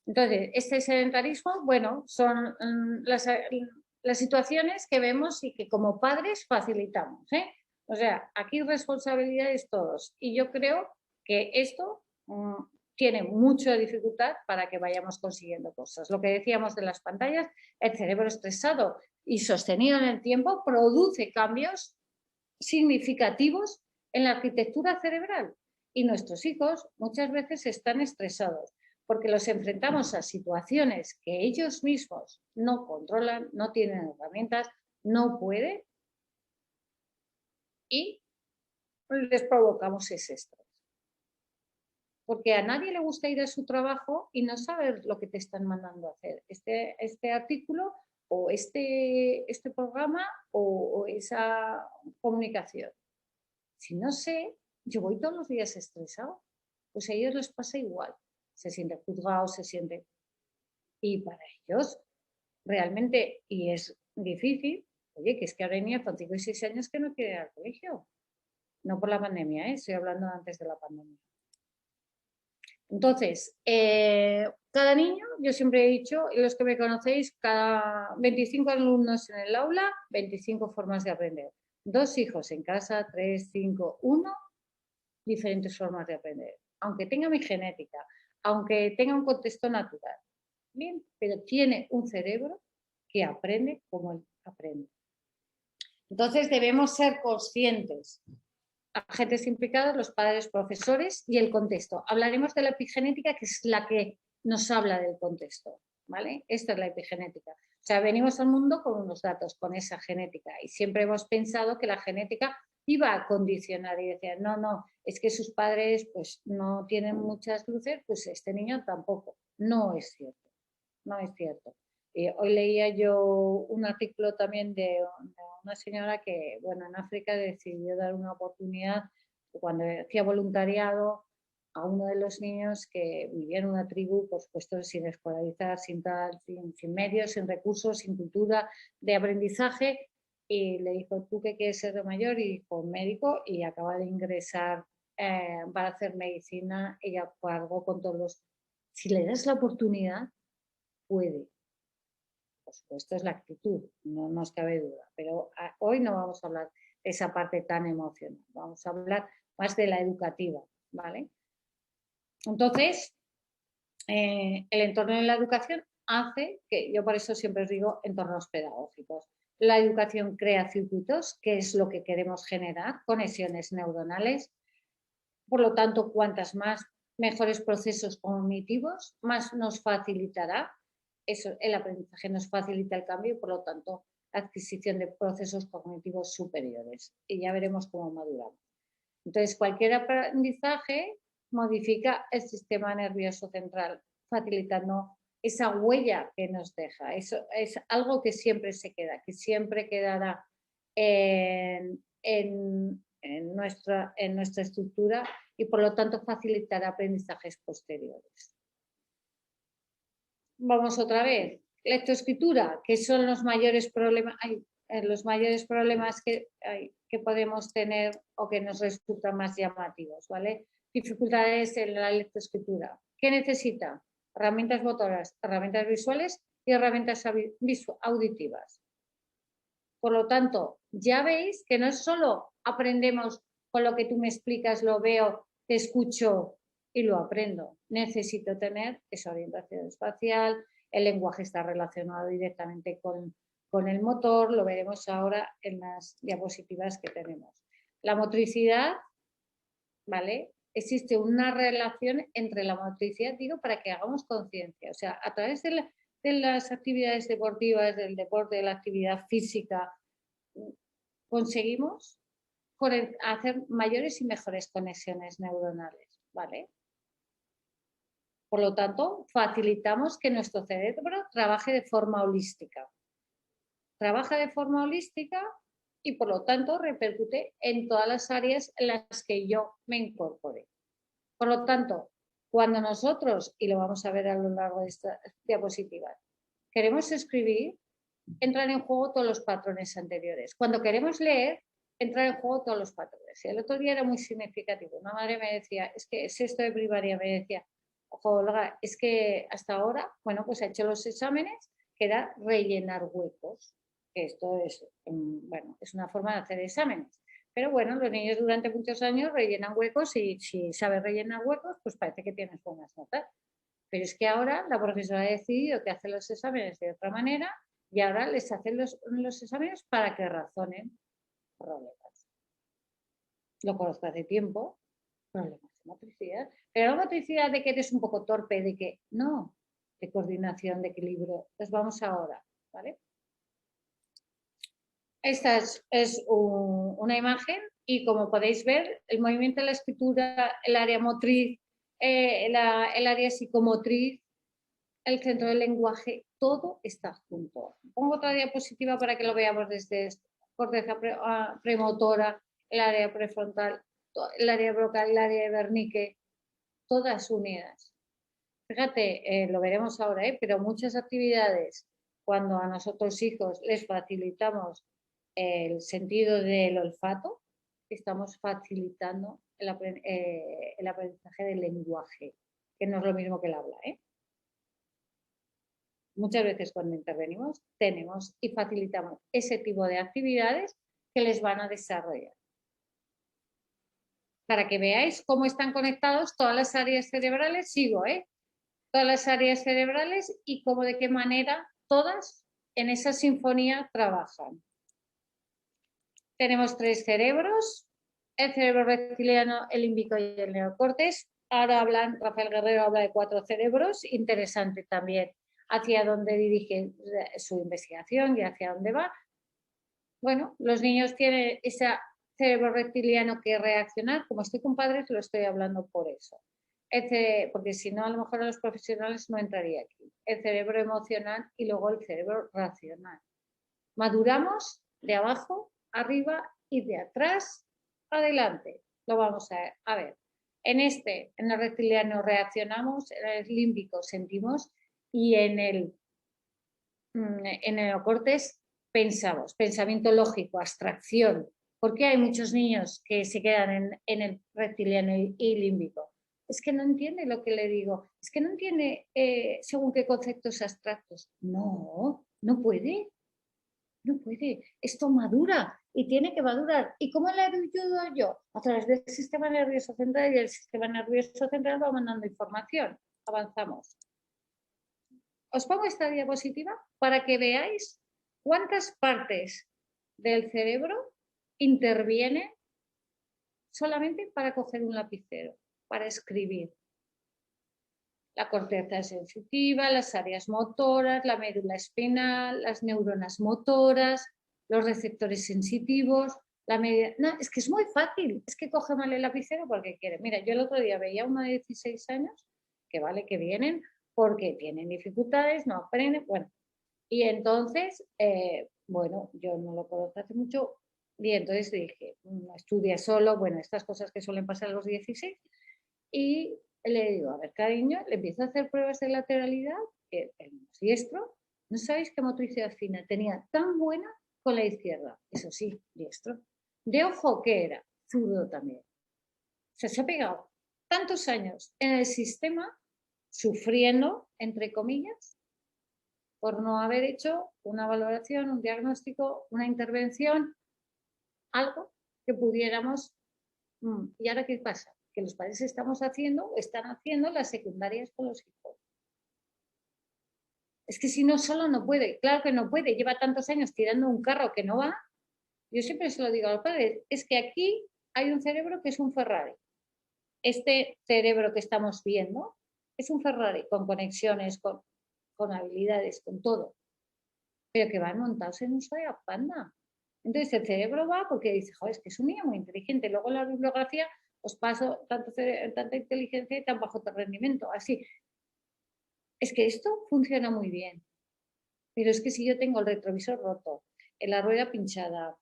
Entonces, este sedentarismo, bueno, son las situaciones que vemos y que como padres facilitamos, O sea, aquí responsabilidades todos. Y yo creo que esto tiene mucha dificultad para que vayamos consiguiendo cosas. Lo que decíamos de las pantallas, el cerebro estresado y sostenido en el tiempo produce cambios significativos en la arquitectura cerebral. Y nuestros hijos muchas veces están estresados porque los enfrentamos a situaciones que ellos mismos no controlan, no tienen herramientas, no pueden, y les provocamos ese estrés. Porque a nadie le gusta ir a su trabajo y no saber lo que te están mandando a hacer. Este artículo o este programa o esa comunicación. Si no sé, yo voy todos los días estresado. Pues a ellos les pasa igual. Se sienten juzgados, se sienten. Y para ellos, realmente, y es difícil, oye, que es que ahora hay niños con 5 y 6 años que no quieren ir al colegio. No por la pandemia, estoy hablando antes de la pandemia. Entonces, cada niño, yo siempre he dicho, y los que me conocéis, cada 25 alumnos en el aula, 25 formas de aprender. 2 hijos en casa, 3, 5, 1, diferentes formas de aprender. Aunque tenga mi genética, aunque tenga un contexto natural, bien, pero tiene un cerebro que aprende como él aprende. Entonces debemos ser conscientes, agentes implicados, los padres, profesores y el contexto. Hablaremos de la epigenética, que es la que nos habla del contexto, ¿vale? Esta es la epigenética. O sea, venimos al mundo con unos datos, con esa genética, y siempre hemos pensado que la genética iba a condicionar y decían, no, es que sus padres pues no tienen muchas luces, pues este niño tampoco. No es cierto, no es cierto. Hoy leía yo un artículo también de una señora que, bueno, en África decidió dar una oportunidad cuando hacía voluntariado a uno de los niños que vivía en una tribu, por supuesto, sin escolarizar, sin medios, sin recursos, sin cultura de aprendizaje, y le dijo, ¿tú qué quieres ser de mayor? Y dijo, médico, y acaba de ingresar para hacer medicina. Ella cargó con todos los... Si le das la oportunidad, puede. Por supuesto, es la actitud, no nos cabe duda, pero hoy no vamos a hablar de esa parte tan emocional, vamos a hablar más de la educativa, ¿vale? Entonces, el entorno de la educación hace que, yo por eso siempre os digo, entornos pedagógicos. La educación crea circuitos, que es lo que queremos generar, conexiones neuronales. Por lo tanto, cuantas más mejores procesos cognitivos, más nos facilitará. Eso, el aprendizaje nos facilita el cambio y, por lo tanto, adquisición de procesos cognitivos superiores. Y ya veremos cómo maduramos. Entonces, cualquier aprendizaje modifica el sistema nervioso central, facilitando esa huella que nos deja. Eso es algo que siempre se queda, que siempre quedará en nuestra estructura y por lo tanto facilitará aprendizajes posteriores. Vamos otra vez. Lectoescritura, que son los mayores problemas, que podemos tener o que nos resultan más llamativos, ¿vale? Dificultades en la lectoescritura. ¿Qué necesita? Herramientas motoras, herramientas visuales y herramientas auditivas. Por lo tanto, ya veis que no es solo aprendemos con lo que tú me explicas, lo veo, te escucho y lo aprendo. Necesito tener esa orientación espacial, el lenguaje está relacionado directamente con el motor, lo veremos ahora en las diapositivas que tenemos. La motricidad, ¿vale? Existe una relación entre la motricidad, digo, para que hagamos conciencia, o sea, a través de las actividades deportivas, del deporte, de la actividad física, conseguimos hacer mayores y mejores conexiones neuronales, ¿vale? Por lo tanto, facilitamos que nuestro cerebro trabaje de forma holística. Trabaja de forma holística y por lo tanto repercute en todas las áreas en las que yo me incorpore. Por lo tanto, cuando nosotros, y lo vamos a ver a lo largo de estas diapositivas, queremos escribir, entran en juego todos los patrones anteriores. Cuando queremos leer, entran en juego todos los patrones. Y el otro día era muy significativo. Una madre me decía, es que sexto de primaria, me decía, ojo, Olga, es que hasta ahora, bueno, pues ha hecho los exámenes, que era rellenar huecos. Esto es, bueno, es una forma de hacer exámenes. Pero bueno, los niños durante muchos años rellenan huecos y si sabes rellenar huecos, pues parece que tienes buenas notas. Pero es que ahora la profesora ha decidido que hace los exámenes de otra manera y ahora les hacen los exámenes para que razonen problemas. Lo conozco hace tiempo, problemas de motricidad. Pero la motricidad de que eres un poco torpe, de que no, de coordinación, de equilibrio. Los vamos ahora, ¿vale? Esta es una imagen y como podéis ver, el movimiento de la escritura, el área motriz, el área psicomotriz, el centro del lenguaje, todo está junto. Pongo otra diapositiva para que lo veamos desde esto. Corteza premotora, el área prefrontal, el área brocal, el área de Wernicke, todas unidas. Fíjate, lo veremos ahora, pero muchas actividades, cuando a nosotros hijos les facilitamos el sentido del olfato, estamos facilitando el aprendizaje del lenguaje, que no es lo mismo que el habla, Muchas veces cuando intervenimos tenemos y facilitamos ese tipo de actividades que les van a desarrollar. Para que veáis cómo están conectados todas las áreas cerebrales, sigo, todas las áreas cerebrales y cómo de qué manera todas en esa sinfonía trabajan. Tenemos 3 cerebros, el cerebro reptiliano, el límbico y el neocortes. Ahora Rafael Guerrero habla de 4 cerebros, interesante también hacia dónde dirige su investigación y hacia dónde va. Bueno, los niños tienen ese cerebro reptiliano que reaccionar, como estoy con padres lo estoy hablando por eso. Porque si no, a lo mejor a los profesionales no entraría aquí. El cerebro emocional y luego el cerebro racional. Maduramos de abajo, arriba y de atrás, adelante. Lo vamos a ver. En el reptiliano reaccionamos, en el límbico sentimos y en el neocortes pensamos, pensamiento lógico, abstracción. ¿Por qué hay muchos niños que se quedan en el reptiliano y límbico? Es que no entiende lo que le digo, es que no entiende según qué conceptos abstractos. No, no puede. No puede, esto madura y tiene que madurar. ¿Y cómo le ayudo yo? A través del sistema nervioso central y el sistema nervioso central va mandando información. Avanzamos. Os pongo esta diapositiva para que veáis cuántas partes del cerebro intervienen solamente para coger un lapicero, para escribir. la corteza sensitiva, las áreas motoras, la médula espinal, las neuronas motoras, los receptores sensitivos, la media... No, es que es muy fácil, es que coge mal el lapicero porque quiere. Mira, yo el otro día veía a una de 16 años, que vale que vienen porque tienen dificultades, no aprenden, bueno. Y entonces, bueno, yo no lo conozco hace mucho, y entonces dije, estudia solo, bueno, estas cosas que suelen pasar a los 16, y le digo, a ver, cariño, le empiezo a hacer pruebas de lateralidad, que el diestro, no sabéis qué motricidad fina tenía tan buena con la izquierda, eso sí, diestro. De ojo, ¿qué era? Zurdo también. O sea, se ha pegado tantos años en el sistema, sufriendo, entre comillas, por no haber hecho una valoración, un diagnóstico, una intervención, algo que pudiéramos... ¿Y ahora qué pasa? Que los padres están haciendo las secundarias con los hijos. Es que si no, solo no puede. Claro que no puede. Lleva tantos años tirando un carro que no va. Yo siempre se lo digo a los padres, es que aquí hay un cerebro que es un Ferrari. Este cerebro que estamos viendo es un Ferrari con conexiones, con habilidades, con todo, pero que van montados en un Seat Panda. Entonces el cerebro va porque dice, joder, es que es un niño muy inteligente. Luego en la bibliografía os paso tanta inteligencia y tan bajo rendimiento. Así, es que esto funciona muy bien. Pero es que si yo tengo el retrovisor roto, la rueda pinchada,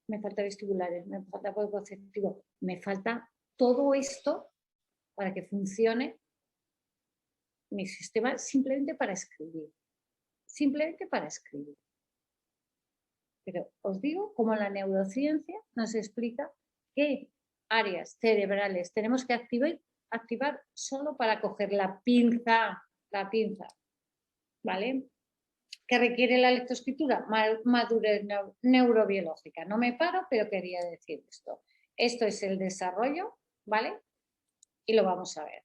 me falta vestibulares, me falta poder conceptivo, me falta todo esto para que funcione mi sistema simplemente para escribir. Simplemente para escribir. Pero os digo, como la neurociencia nos explica qué áreas cerebrales tenemos que activar solo para coger la pinza, ¿vale? Que requiere la lectoescritura, madurez neurobiológica. No me paro, pero quería decir esto. Esto es el desarrollo, ¿vale? Y lo vamos a ver.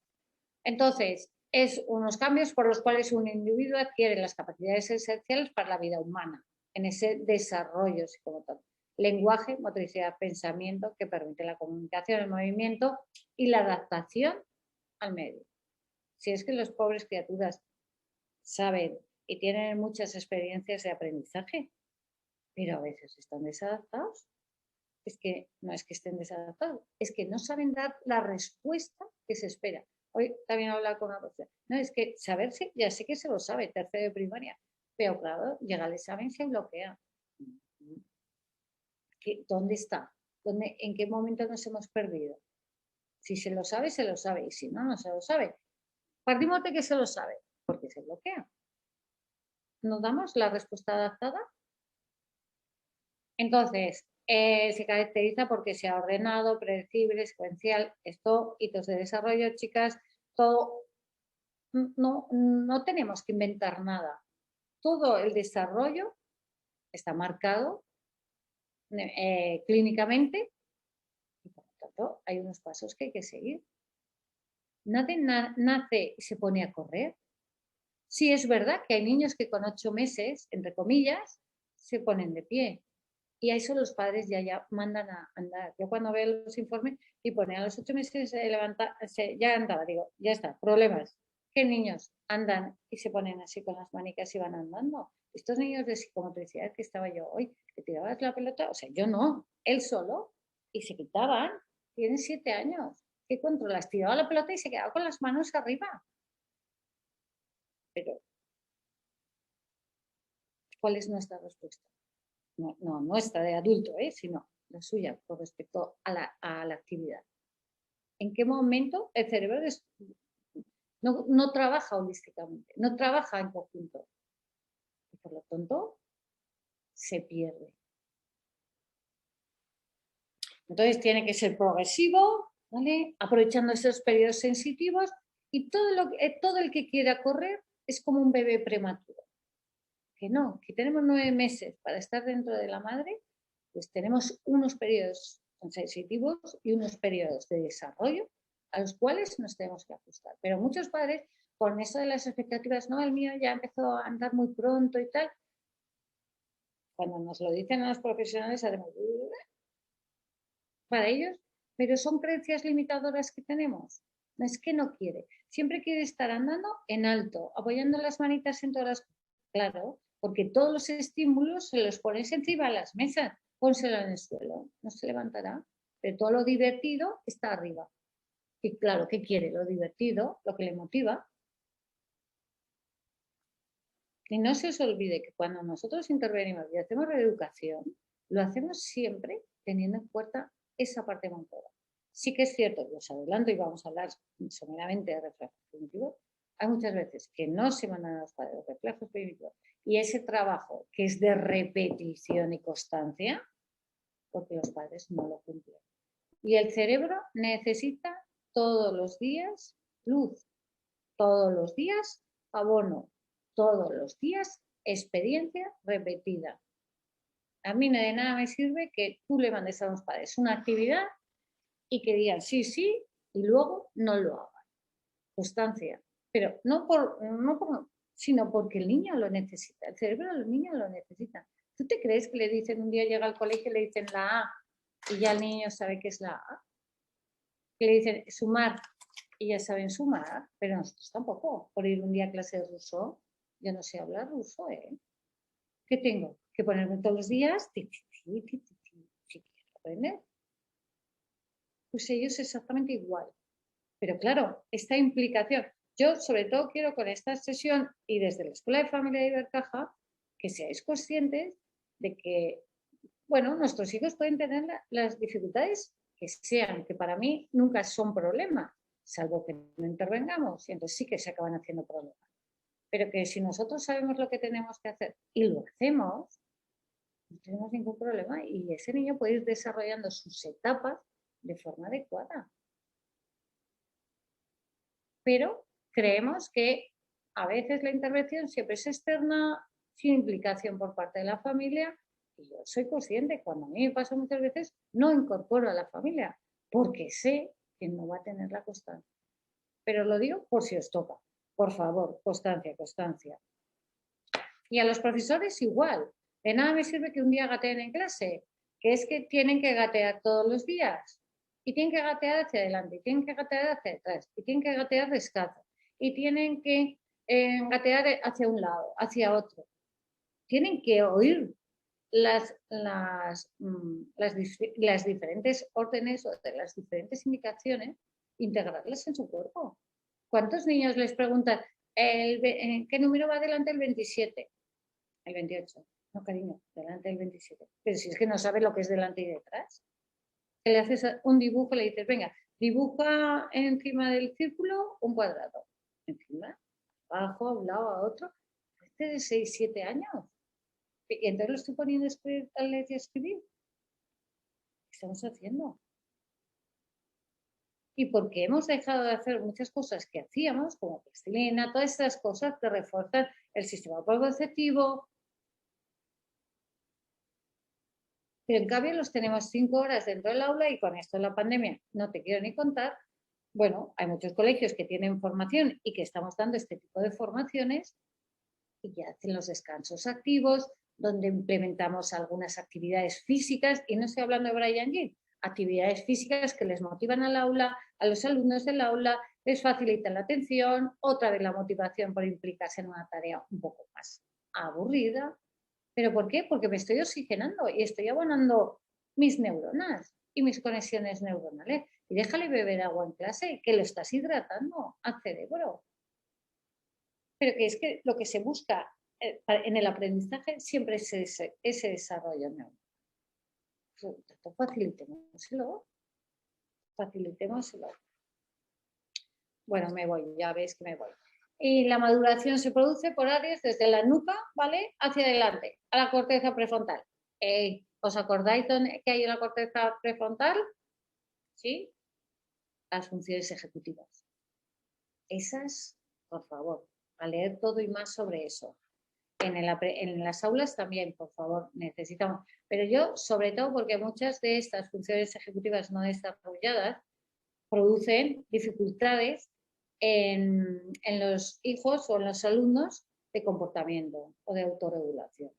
Entonces, es unos cambios por los cuales un individuo adquiere las capacidades esenciales para la vida humana, en ese desarrollo psicomotor. Lenguaje, motricidad, pensamiento, que permite la comunicación, el movimiento y la adaptación al medio. Si es que los pobres criaturas saben y tienen muchas experiencias de aprendizaje, pero a veces están desadaptados. Es que no es que estén desadaptados, es que no saben dar la respuesta que se espera. Hoy también he hablado con una persona. No, es que saberse, ya sé que se lo sabe, tercero de primaria, pero claro, llega el examen y se bloquea. ¿Dónde está? ¿En qué momento nos hemos perdido? Si se lo sabe, se lo sabe, y si no, no se lo sabe. Partimos de que se lo sabe, porque se bloquea. ¿Nos damos la respuesta adaptada? Entonces, se caracteriza porque sea ordenado, predecible, secuencial. Esto, hitos de desarrollo, chicas, todo, no tenemos que inventar nada. Todo el desarrollo está marcado clínicamente y por lo tanto hay unos pasos que hay que seguir. Nadie nace y se pone a correr. Sí, es verdad que hay niños que con 8 meses, entre comillas, se ponen de pie. Y a eso los padres ya mandan a andar. Yo cuando veo los informes y pone a los 8 meses ya andaba, digo, ya está, problemas. ¿Qué niños andan y se ponen así con las manicas y van andando? Estos niños de psicomotricidad que estaba yo hoy, que tirabas la pelota, o sea, yo no, él solo, y se quitaban, tienen 7 años. ¿Qué controlas? Tiraba la pelota y se quedaba con las manos arriba. Pero, ¿cuál es nuestra respuesta? No nuestra de adulto, sino la suya con respecto a la actividad. ¿En qué momento el cerebro no trabaja holísticamente, no trabaja en conjunto? Y por lo tanto, se pierde. Entonces tiene que ser progresivo, ¿vale? Aprovechando esos periodos sensitivos, y todo el que quiera correr es como un bebé prematuro. Que no, que tenemos 9 meses para estar dentro de la madre, pues tenemos unos periodos sensitivos y unos periodos de desarrollo a los cuales nos tenemos que ajustar. Pero muchos padres, con eso de las expectativas, no, el mío ya empezó a andar muy pronto y tal, cuando nos lo dicen a los profesionales, hacemos para ellos, pero son creencias limitadoras que tenemos. No es que no quiere, siempre quiere estar andando en alto, apoyando las manitas en todas las cosas. Claro, porque todos los estímulos se los pones encima de las mesas, pónselo en el suelo, no se levantará, pero todo lo divertido está arriba. Y claro, ¿qué quiere? Lo divertido, lo que le motiva. Y no se os olvide que cuando nosotros intervenimos y hacemos reeducación, lo hacemos siempre teniendo en cuenta esa parte motora. Sí que es cierto, os adelanto y vamos a hablar someramente de reflejos primitivos, hay muchas veces que no se mandan a los padres los reflejos primitivos y ese trabajo que es de repetición y constancia, porque los padres no lo cumplen. Y el cerebro necesita todos los días luz, todos los días abono, todos los días experiencia repetida. A mí de nada me sirve que tú le mandes a los padres una actividad y que digan sí, sí, y luego no lo hagan. Constancia. Pero sino porque el niño lo necesita, el cerebro del niño lo necesita. ¿Tú te crees que le dicen un día llega al colegio y le dicen la A y ya el niño sabe qué es la A? Que le dicen sumar y ya saben sumar, pero nosotros tampoco. Por ir un día a clase de ruso, yo no sé hablar ruso, ¿eh? ¿Qué tengo? ¿Que ponerme todos los días? Si quiero aprender. Pues ellos exactamente igual. Pero claro, esta implicación, yo sobre todo quiero con esta sesión y desde la Escuela de Familia de Ibercaja, que seáis conscientes de que, bueno, nuestros hijos pueden tener las dificultades que sean, que para mí nunca son problemas, salvo que no intervengamos, y entonces sí que se acaban haciendo problemas. Pero que si nosotros sabemos lo que tenemos que hacer y lo hacemos, no tenemos ningún problema y ese niño puede ir desarrollando sus etapas de forma adecuada. Pero creemos que a veces la intervención siempre es externa, sin implicación por parte de la familia, y yo soy consciente, cuando a mí me pasa muchas veces, no incorporo a la familia, porque sé que no va a tener la constancia. Pero lo digo por si os toca. Por favor, constancia, constancia. Y a los profesores igual. De nada me sirve que un día gateen en clase, que es que tienen que gatear todos los días. Y tienen que gatear hacia adelante, y tienen que gatear hacia atrás, y tienen que gatear descalzo, y tienen que gatear hacia un lado, hacia otro. Tienen que oír las diferentes órdenes o de las diferentes indicaciones, integrarlas en su cuerpo. ¿Cuántos niños les preguntan qué número va delante el 27? El 28. No, cariño, delante del 27. Pero si es que no sabe lo que es delante y detrás. Que le haces un dibujo, le dices, venga, dibuja encima del círculo un cuadrado. Encima, abajo, a un lado, a otro. Este de 6, 7 años. Y entonces lo estoy poniendo a leer y a escribir. ¿Qué estamos haciendo? Y porque hemos dejado de hacer muchas cosas que hacíamos, como plastilina, todas estas cosas que refuerzan el sistema propioceptivo. Pero en cambio los tenemos 5 horas dentro del aula y con esto de la pandemia no te quiero ni contar. Bueno, hay muchos colegios que tienen formación y que estamos dando este tipo de formaciones y que hacen los descansos activos, donde implementamos algunas actividades físicas, y no estoy hablando de Brian Jean, actividades físicas que les motivan al aula, a los alumnos del aula, les facilitan la atención, otra vez la motivación por implicarse en una tarea un poco más aburrida. ¿Pero por qué? Porque me estoy oxigenando y estoy abonando mis neuronas y mis conexiones neuronales. Y déjale beber agua en clase, que lo estás hidratando al cerebro. Pero que es que lo que se busca en el aprendizaje siempre es ese desarrollo neuronal. Facilitémoselo. Bueno, me voy, ya veis que me voy. Y la maduración se produce por áreas desde la nuca, ¿vale?, hacia adelante, a la corteza prefrontal. ¿Os acordáis que hay en la corteza prefrontal? ¿Sí? Las funciones ejecutivas. Esas, por favor, a leer todo y más sobre eso. En las aulas también, por favor, necesitamos. Pero yo, sobre todo, porque muchas de estas funciones ejecutivas no desarrolladas producen dificultades en los hijos o en los alumnos de comportamiento o de autorregulación.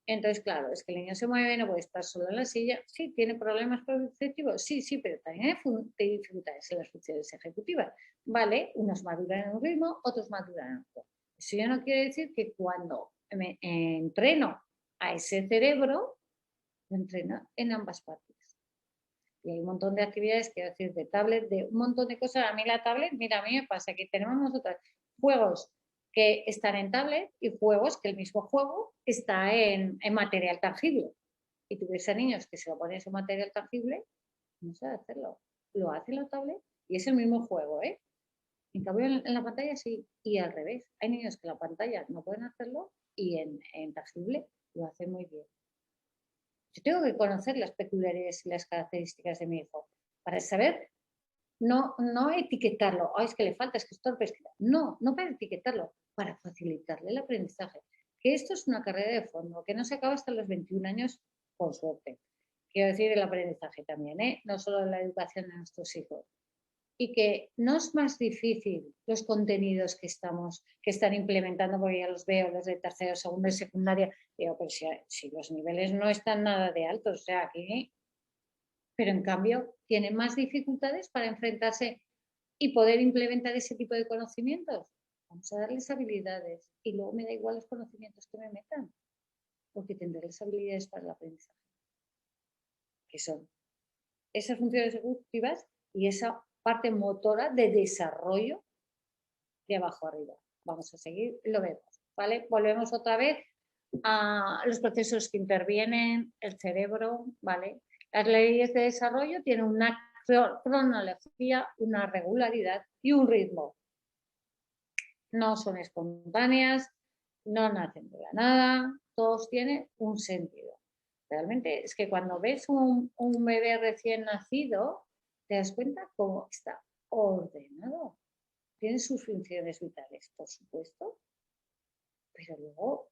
Entonces, claro, es que el niño se mueve, no puede estar solo en la silla. Sí, tiene problemas perceptivos, sí, pero también tiene dificultades en las funciones ejecutivas. Vale, unos maduran en un ritmo, otros maduran en otro. Eso ya no quiere decir que cuando me entreno a ese cerebro, lo entreno en ambas partes. Y hay un montón de actividades, quiero decir, de tablet, de un montón de cosas. A mí la tablet, mira, a mí me pasa que tenemos nosotros juegos que están en tablet y juegos que el mismo juego está en material tangible. Y tú ves a niños que se lo ponen en material tangible, no sabe hacerlo. Lo hace en la tablet y es el mismo juego, ¿eh? En cambio, en la pantalla sí, y al revés. Hay niños que en la pantalla no pueden hacerlo y en tangible lo hacen muy bien. Yo tengo que conocer las peculiaridades y las características de mi hijo para saber, no etiquetarlo. Es que le falta, es que es torpe. No para etiquetarlo, para facilitarle el aprendizaje. Que esto es una carrera de fondo, que no se acaba hasta los 21 años, por suerte. Quiero decir, el aprendizaje también, no solo la educación de nuestros hijos. Y que no es más difícil los contenidos que están implementando, porque ya los veo, los de tercero, segundo y secundaria, digo, pero si los niveles no están nada de altos, o sea, aquí, pero en cambio tienen más dificultades para enfrentarse y poder implementar ese tipo de conocimientos. Vamos a darles habilidades y luego me da igual los conocimientos que me metan, porque tendré las habilidades para el aprendizaje, que son esas funciones ejecutivas y esa parte motora de desarrollo de abajo arriba. Vamos a seguir, lo vemos, ¿vale? Volvemos otra vez a los procesos que intervienen, el cerebro, ¿vale? Las leyes de desarrollo tienen una cronología, una regularidad y un ritmo. No son espontáneas, no nacen de la nada, todos tienen un sentido. Realmente es que cuando ves un bebé recién nacido, te das cuenta cómo está ordenado. Tiene sus funciones vitales, por supuesto, pero luego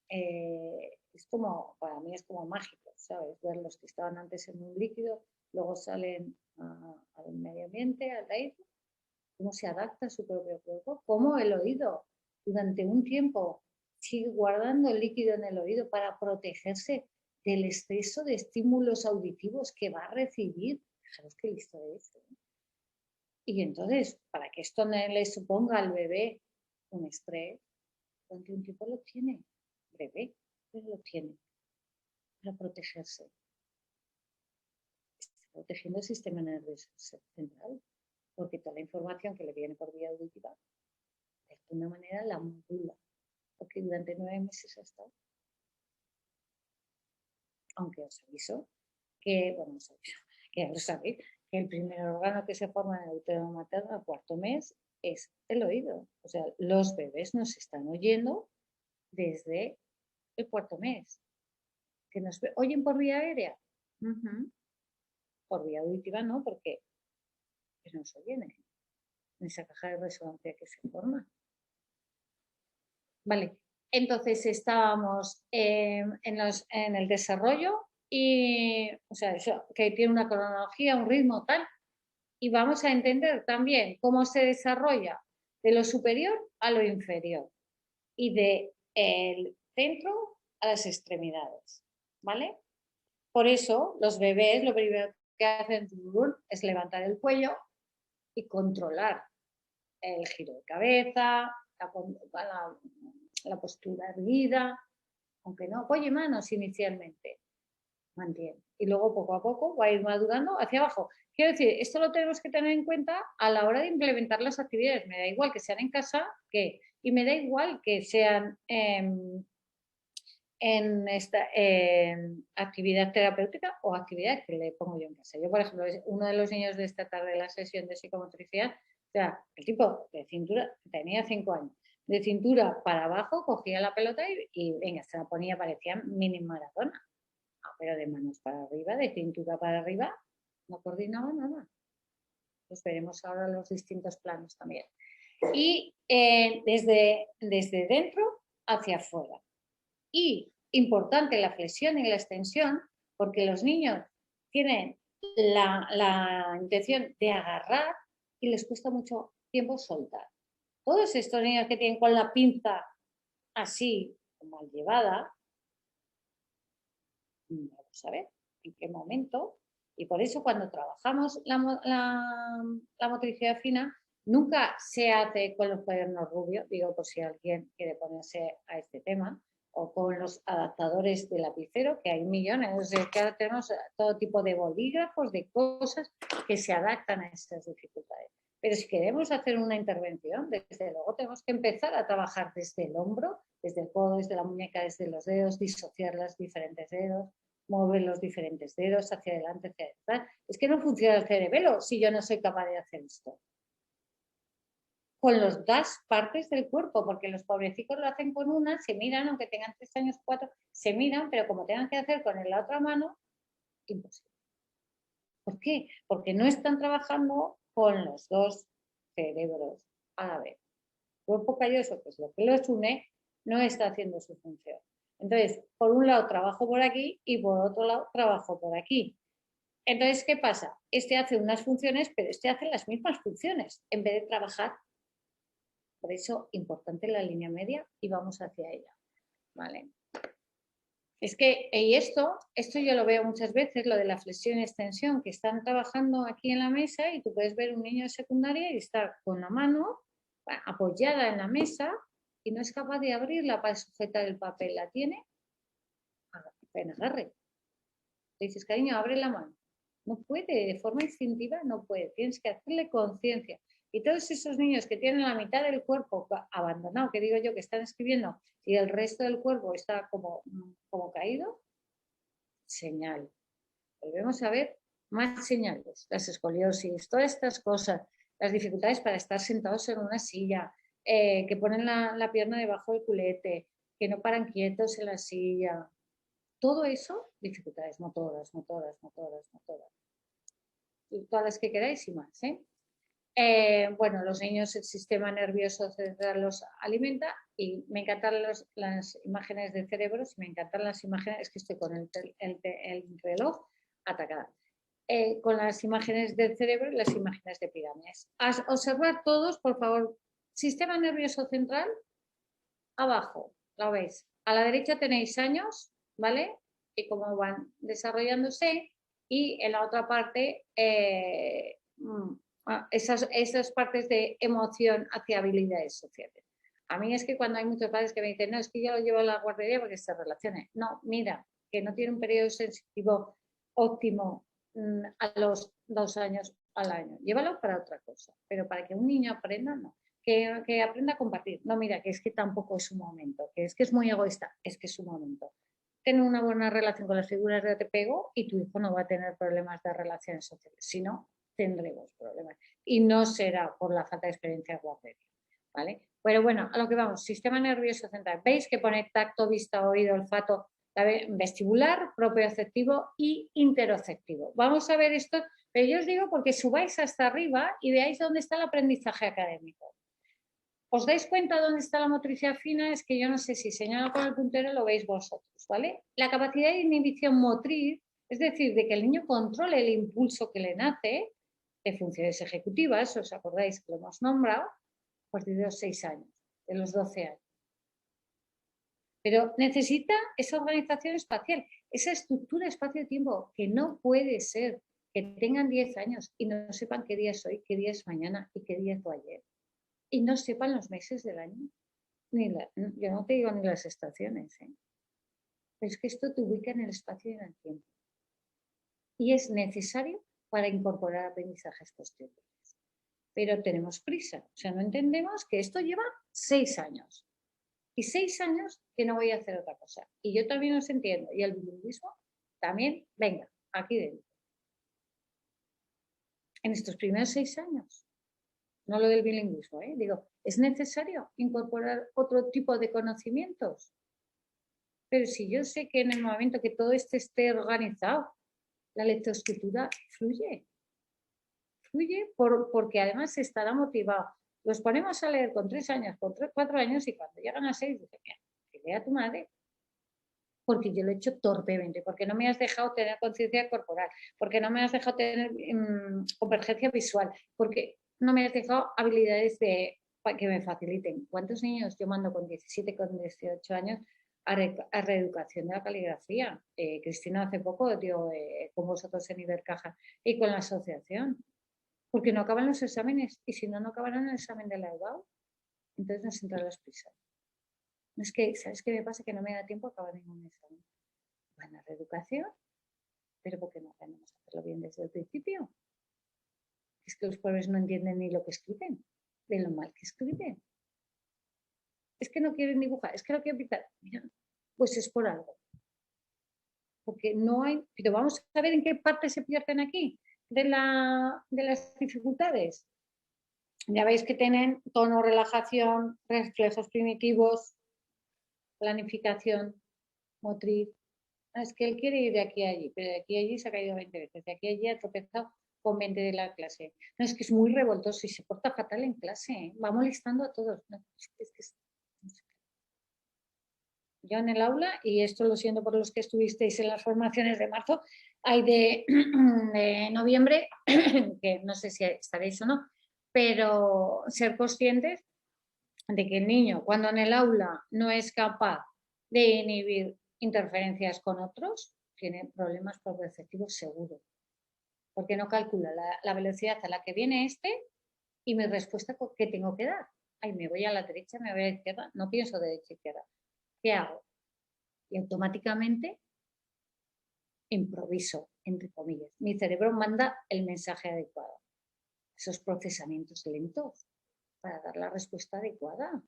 es como, para mí es como mágico, ¿sabes? Ver los que estaban antes en un líquido, luego salen al medio ambiente, al aire, cómo se adapta a su propio cuerpo, cómo el oído durante un tiempo sigue guardando el líquido en el oído para protegerse del exceso de estímulos auditivos que va a recibir. Fijaros qué listo es. Y entonces, para que esto no le suponga al bebé un estrés, durante un tiempo lo tiene, bebé, pero lo tiene para protegerse. Está protegiendo el sistema nervioso central, porque toda la información que le viene por vía auditiva, de alguna manera la modula, porque durante 9 meses ha estado. Aunque os aviso que, que ya lo sabéis, que el primer órgano que se forma en el útero materno al 4.º mes es el oído. O sea, los bebés nos están oyendo desde el 4.º mes. ¿Que nos oyen por vía aérea? Por vía auditiva no, porque nos oyen en esa caja de resonancia que se forma. Vale, entonces estábamos en el desarrollo y, o sea, eso, que tiene una cronología, un ritmo tal, y vamos a entender también cómo se desarrolla de lo superior a lo inferior y del centro a las extremidades, ¿vale? Por eso los bebés lo primero que hacen es levantar el cuello y controlar el giro de cabeza, la postura erguida, aunque no apoye manos inicialmente, mantiene. Y luego poco a poco va a ir madurando hacia abajo. Quiero decir, esto lo tenemos que tener en cuenta a la hora de implementar las actividades. Me da igual que sean en casa y me da igual que sean en esta actividad terapéutica o actividad que le pongo yo en casa. Yo, por ejemplo, uno de los niños de esta tarde de la sesión de psicomotricidad, o sea, el tipo de cintura tenía 5 años. De cintura para abajo cogía la pelota y venga, se la ponía, parecía mini maratona. Pero de manos para arriba, de cintura para arriba, no coordinaba nada. Pues veremos ahora los distintos planos también. Y desde dentro hacia afuera. Y importante la flexión y la extensión, porque los niños tienen la intención de agarrar y les cuesta mucho tiempo soltar. Todos estos niños que tienen con la pinza así, o mal llevada. Vamos a ver en qué momento. Y por eso cuando trabajamos la motricidad fina, nunca se hace con los cuadernos rubios, digo por si alguien quiere ponerse a este tema, o con los adaptadores de lapicero, que hay millones. O sea, que ahora tenemos todo tipo de bolígrafos, de cosas que se adaptan a estas dificultades. Pero si queremos hacer una intervención, desde luego tenemos que empezar a trabajar desde el hombro, desde el codo, desde la muñeca, desde los dedos, disociar los diferentes dedos, mover los diferentes dedos hacia adelante, hacia atrás. Es que no funciona el cerebelo si yo no soy capaz de hacer esto. Con las dos partes del cuerpo, porque los pobrecitos lo hacen con una, se miran, aunque tengan 3 años, 4, se miran, pero como tengan que hacer con la otra mano, imposible. ¿Por qué? Porque no están trabajando con los dos cerebros a la vez. El cuerpo calloso, que es lo que los une, no está haciendo su función. Entonces, por un lado trabajo por aquí y por otro lado trabajo por aquí. Entonces, ¿qué pasa? Este hace unas funciones, pero este hace las mismas funciones, en vez de trabajar. Por eso, importante la línea media y vamos hacia ella. ¿Vale? Es que, y esto yo lo veo muchas veces, lo de la flexión y extensión, que están trabajando aquí en la mesa y tú puedes ver un niño de secundaria y estar con la mano apoyada en la mesa y no es capaz de abrirla para sujetar el papel. ¿La tiene? En agarre. Le dices, cariño, abre la mano. No puede, de forma instintiva no puede. Tienes que hacerle conciencia. Y todos esos niños que tienen la mitad del cuerpo abandonado, que digo yo, que están escribiendo, y el resto del cuerpo está como caído, señal. Volvemos a ver más señales. Las escoliosis, todas estas cosas, las dificultades para estar sentados en una silla, que ponen la pierna debajo del culete, que no paran quietos en la silla. Todo eso, dificultades, no todas. Todas las que queráis y más, ¿eh? Bueno, los niños, el sistema nervioso central los alimenta y me encantan las imágenes de cerebros, me encantan las imágenes, es que estoy con el reloj atacada, con las imágenes del cerebro y las imágenes de pirámides. Observar todos, por favor, sistema nervioso central, abajo, ¿lo veis? A la derecha tenéis años, ¿vale? Y cómo van desarrollándose y en la otra parte esas partes de emoción hacia habilidades sociales. A mí es que cuando hay muchos padres que me dicen, no, es que yo lo llevo a la guardería porque se relacione. No, mira, que no tiene un periodo sensitivo óptimo a los 2 años al año. Llévalo para otra cosa, pero para que un niño aprenda, no. Que aprenda a compartir. No, mira, que es que tampoco es su momento, que es muy egoísta, es que es su momento. Tener una buena relación con las figuras de apego y tu hijo no va a tener problemas de relaciones sociales, si no, tendremos problemas. Y no será por la falta de experiencia de guardería, ¿vale? Pero bueno, a lo que vamos, sistema nervioso central. ¿Veis que pone tacto, vista, oído, olfato, vestibular, propioceptivo y interoceptivo? Vamos a ver esto, pero yo os digo porque subáis hasta arriba y veáis dónde está el aprendizaje académico. ¿Os dais cuenta dónde está la motricidad fina? Es que yo no sé si señalo con el puntero lo veis vosotros, ¿vale? La capacidad de inhibición motriz, es decir, de que el niño controle el impulso que le nace, de funciones ejecutivas, ¿os acordáis que lo hemos nombrado? A partir de los 6 años, de los 12 años. Pero necesita esa organización espacial, esa estructura espacio-tiempo, que no puede ser que tengan 10 años y no sepan qué día es hoy, qué día es mañana y qué día fue ayer. Y no sepan los meses del año. Yo no te digo ni las estaciones, ¿eh? Pero es que esto te ubica en el espacio y en el tiempo. Y es necesario para incorporar aprendizajes posteriores. Pero tenemos prisa. O sea, no entendemos que esto lleva 6 años. Y 6 años que no voy a hacer otra cosa. Y yo también os entiendo. Y el bilingüismo también, venga, aquí dentro. En estos primeros 6 años. No lo del bilingüismo, ¿eh? Digo, es necesario incorporar otro tipo de conocimientos. Pero si yo sé que en el momento que todo esto esté organizado, la lectoescritura fluye. Fluye porque además estará motivado. Los ponemos a leer con 3 años, con 4 años y cuando llegan a 6, dicen, mira, que lea tu madre. Porque yo lo he hecho torpemente, porque no me has dejado tener conciencia corporal, porque no me has dejado tener convergencia visual, porque no me has dejado habilidades que me faciliten. ¿Cuántos niños yo mando con 17, con 18 años a reeducación de la caligrafía. Cristina hace poco dio con vosotros en Ibercaja y con la asociación, porque no acaban los exámenes y si no, no acabarán el examen de la EBAU, entonces nos entran las prisas. No es que, ¿sabes qué me pasa? Que no me da tiempo a acabar ningún examen. Van a reeducación, pero ¿por qué no aprendemos a hacerlo bien desde el principio? Es que los pobres no entienden ni lo que escriben, de lo mal que escriben. Es que no quieren dibujar, es que no quieren pintar. Mira, pues es por algo. Porque no hay, pero vamos a ver en qué parte se pierden aquí de las dificultades. Ya veis que tienen tono, relajación, reflejos primitivos, planificación, motriz. Es que él quiere ir de aquí a allí, pero de aquí a allí se ha caído 20 veces, de aquí a allí ha tropezado con 20 de la clase. No, es que es muy revoltoso y se porta fatal en clase, ¿eh? Va molestando a todos. No, no sé. Yo en el aula, y esto lo siento por los que estuvisteis en las formaciones de marzo, hay de noviembre, que no sé si estaréis o no, pero ser conscientes de que el niño, cuando en el aula no es capaz de inhibir interferencias con otros, tiene problemas perceptivos seguro, porque no calcula la velocidad a la que viene este y mi respuesta que tengo que dar. Ay, me voy a la derecha, me voy a la izquierda, no pienso derecha izquierda. ¿Qué hago? Y automáticamente improviso, entre comillas. Mi cerebro manda el mensaje adecuado. Esos procesamientos lentos para dar la respuesta adecuada.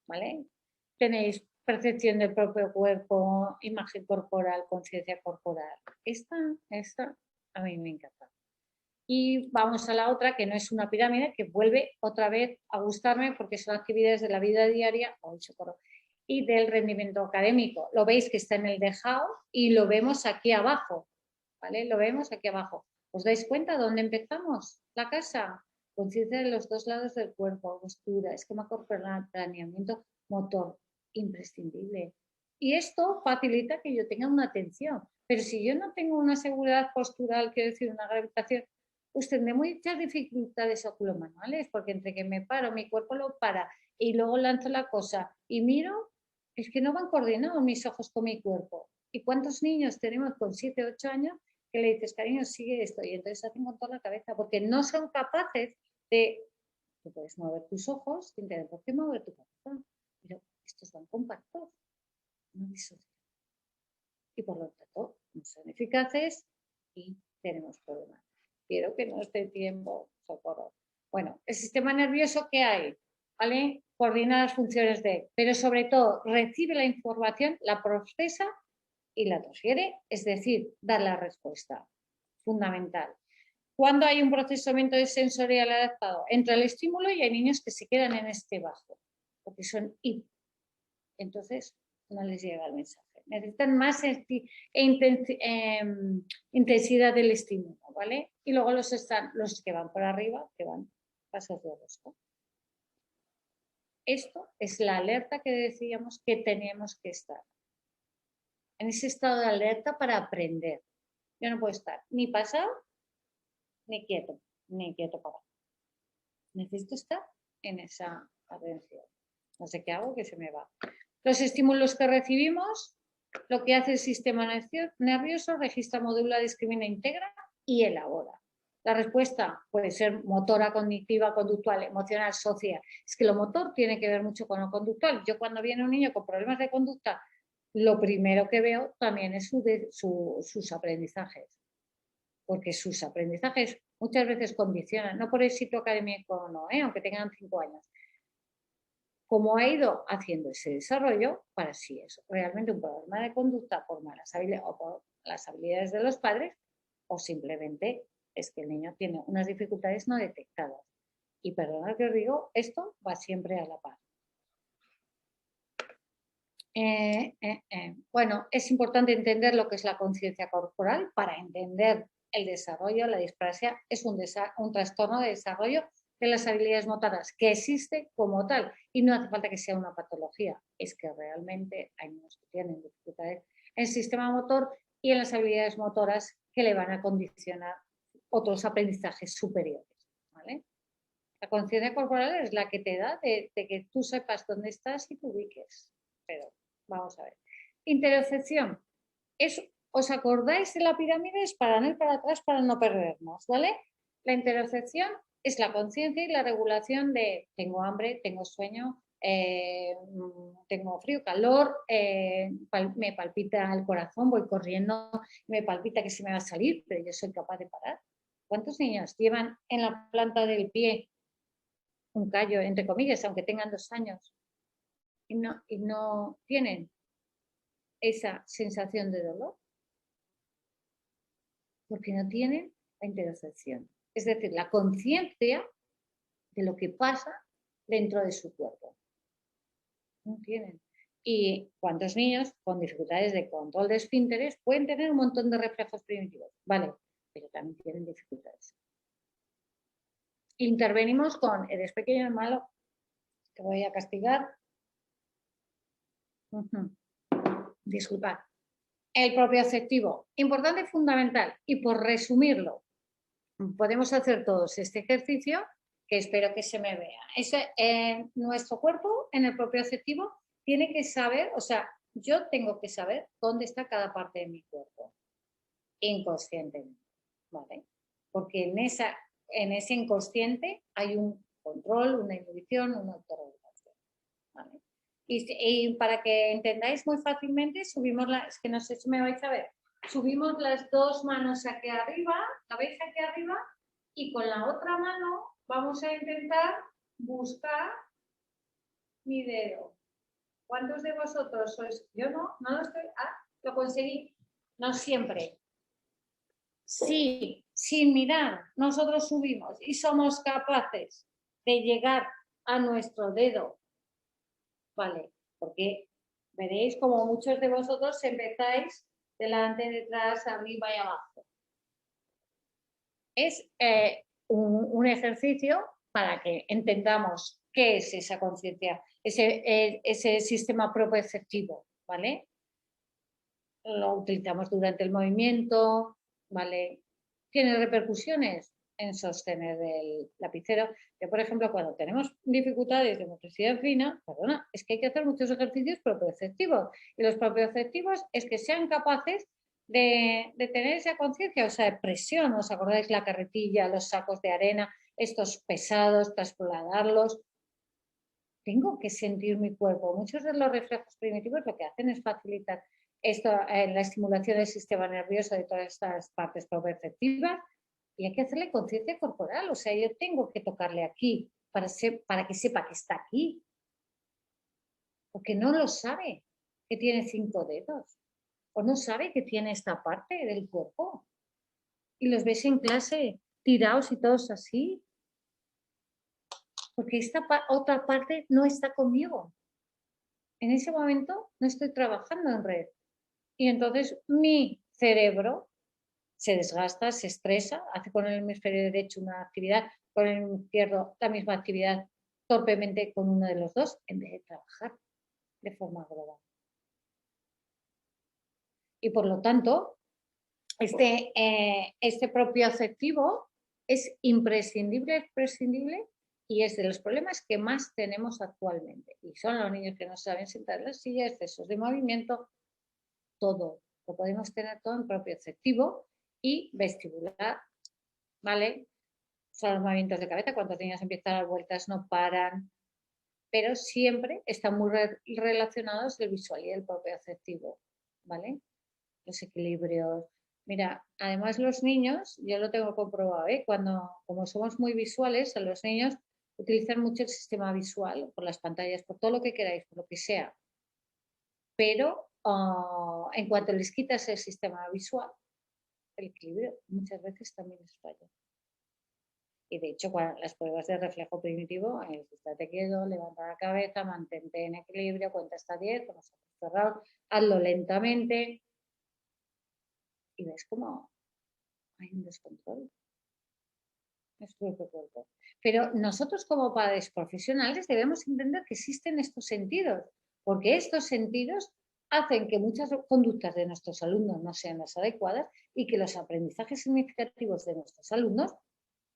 ¿Vale? Tenéis percepción del propio cuerpo, imagen corporal, conciencia corporal. Esta a mí me encanta. Y vamos a la otra, que no es una pirámide, que vuelve otra vez a gustarme porque son actividades de la vida diaria y del rendimiento académico. Lo veis que está en el dejado y lo vemos aquí abajo, ¿vale? Lo vemos aquí abajo. ¿Os dais cuenta dónde empezamos? La casa. Conciencia de los dos lados del cuerpo, postura, esquema corporal, planeamiento motor, imprescindible. Y esto facilita que yo tenga una atención. Pero si yo no tengo una seguridad postural, quiero decir, una gravitación, pues tendré muchas dificultades oculomanuales, porque entre que me paro, mi cuerpo lo para y luego lanzo la cosa y miro, es que no van coordinados mis ojos con mi cuerpo. ¿Y cuántos niños tenemos con 7, 8 años que le dices, cariño, sigue esto? Y entonces hacen con toda la cabeza, porque no son capaces de... Tú puedes mover tus ojos sin tener por qué mover tu cabeza, pero estos van compactos, no disocian. Y por lo tanto, no son eficaces y tenemos problemas. Quiero que no esté tiempo, socorro. Bueno, el sistema nervioso, ¿qué hay? ¿Vale? Coordina las funciones de, pero sobre todo recibe la información, la procesa y la transfiere, es decir, da la respuesta. Fundamental. Cuando hay un procesamiento sensorial adaptado, entra el estímulo y hay niños que se quedan en este bajo, porque son hipo. Entonces, no les llega el mensaje. Necesitan más intensidad del estímulo, ¿vale? Y luego los que van por arriba, que van pasos de rosca. Esto es la alerta que decíamos que teníamos que estar. En ese estado de alerta para aprender. Yo no puedo estar ni pasado, ni quieto parado. Necesito estar en esa atención. No sé qué hago, que se me va. Los estímulos que recibimos, lo que hace el sistema nervioso, registra, modula, discrimina, integra y elabora. La respuesta puede ser motora, cognitiva, conductual, emocional, social. Es que lo motor tiene que ver mucho con lo conductual. Yo cuando viene un niño con problemas de conducta, lo primero que veo también es sus aprendizajes. Porque sus aprendizajes muchas veces condicionan, no por éxito académico, no, aunque tengan 5 años. Como ha ido haciendo ese desarrollo, para si es realmente un problema de conducta por malas habilidades o por las habilidades de los padres, o simplemente es que el niño tiene unas dificultades no detectadas. Y perdonad que os digo, esto va siempre a la par. Bueno, es importante entender lo que es la conciencia corporal para entender el desarrollo. La disprasia es un trastorno de desarrollo de las habilidades motoras que existe como tal y no hace falta que sea una patología, es que realmente hay niños que tienen dificultades en el sistema motor y en las habilidades motoras que le van a condicionar otros aprendizajes superiores, ¿vale? La conciencia corporal es la que te da de que tú sepas dónde estás y te ubiques. pero vamos a ver. Interocepción. ¿Os acordáis de la pirámide? Es para no ir para atrás, para no perdernos, ¿vale? La interocepción es la conciencia y la regulación de tengo hambre, tengo sueño, tengo frío, calor, me palpita el corazón, voy corriendo, me palpita que se me va a salir, pero yo soy capaz de parar. ¿Cuántos niños llevan en la planta del pie un callo, entre comillas, aunque tengan 2 años, y no tienen esa sensación de dolor? Porque no tienen la interocepción, es decir, la conciencia de lo que pasa dentro de su cuerpo. No tienen. ¿Y cuántos niños con dificultades de control de esfínteres pueden tener un montón de reflejos primitivos? Vale, pero también tienen dificultades. Intervenimos con, eres pequeño, es malo, te voy a castigar. Disculpad. El propioceptivo, importante y fundamental. Y por resumirlo, podemos hacer todos este ejercicio, que espero que se me vea. Nuestro cuerpo, en el propioceptivo, tiene que saber, o sea, yo tengo que saber dónde está cada parte de mi cuerpo, inconscientemente, ¿vale? Porque en ese inconsciente hay un control, una inhibición, una autorregulación, ¿vale? Y para que entendáis muy fácilmente, subimos es que no sé si me vais a ver, subimos las 2 manos aquí arriba, la veis aquí arriba, y con la otra mano vamos a intentar buscar mi dedo. ¿Cuántos de vosotros sois? Yo no lo estoy. Lo conseguí. No siempre. Sí, sin mirar, nosotros subimos y somos capaces de llegar a nuestro dedo. Vale, porque veréis como muchos de vosotros empezáis delante, detrás, arriba y abajo. Es un ejercicio para que entendamos qué es esa conciencia, ese sistema propioceptivo, ¿vale? Lo utilizamos durante el movimiento, ¿vale? Tiene repercusiones en sostener el lapicero. Yo, por ejemplo, cuando tenemos dificultades de motricidad fina, es que hay que hacer muchos ejercicios propioceptivos. Y los propioceptivos es que sean capaces de tener esa conciencia, o sea, presión. ¿Os acordáis la carretilla, los sacos de arena, estos pesados, trasladarlos? Tengo que sentir mi cuerpo. Muchos de los reflejos primitivos lo que hacen es facilitar la estimulación del sistema nervioso de todas estas partes propioceptivas, y hay que hacerle conciencia corporal. O sea, yo tengo que tocarle aquí para que sepa que está aquí. Porque no lo sabe, que tiene 5 dedos. O no sabe que tiene esta parte del cuerpo. Y los ves en clase tirados y todos así. Porque esta otra parte no está conmigo. En ese momento no estoy trabajando en red. Y entonces mi cerebro se desgasta, se estresa, hace con el hemisferio derecho una actividad, con el izquierdo la misma actividad, torpemente con uno de los dos, en vez de trabajar de forma global. Y por lo tanto, este propioceptivo es imprescindible y es de los problemas que más tenemos actualmente. Y son los niños que no saben sentar en la silla, excesos de movimiento, todo. Lo podemos tener todo en propioceptivo y vestibular, ¿vale? Son los movimientos de cabeza, cuando los niños empiezan a dar vueltas no paran, pero siempre están muy relacionados el visual y el propioceptivo, ¿vale? Los equilibrios. Mira, además los niños, yo lo tengo comprobado, como somos muy visuales, a los niños utilizan mucho el sistema visual, por las pantallas, por todo lo que queráis, por lo que sea. Pero en cuanto les quitas el sistema visual, el equilibrio muchas veces también les falla. Y de hecho, las pruebas de reflejo primitivo es estate quieto, levanta la cabeza, mantente en equilibrio, cuenta hasta 10, con los ojos cerrados, hazlo lentamente. Y ves cómo hay un descontrol. Es propio cuerpo. Pero nosotros como padres profesionales debemos entender que existen estos sentidos, porque estos sentidos hacen que muchas conductas de nuestros alumnos no sean las adecuadas y que los aprendizajes significativos de nuestros alumnos,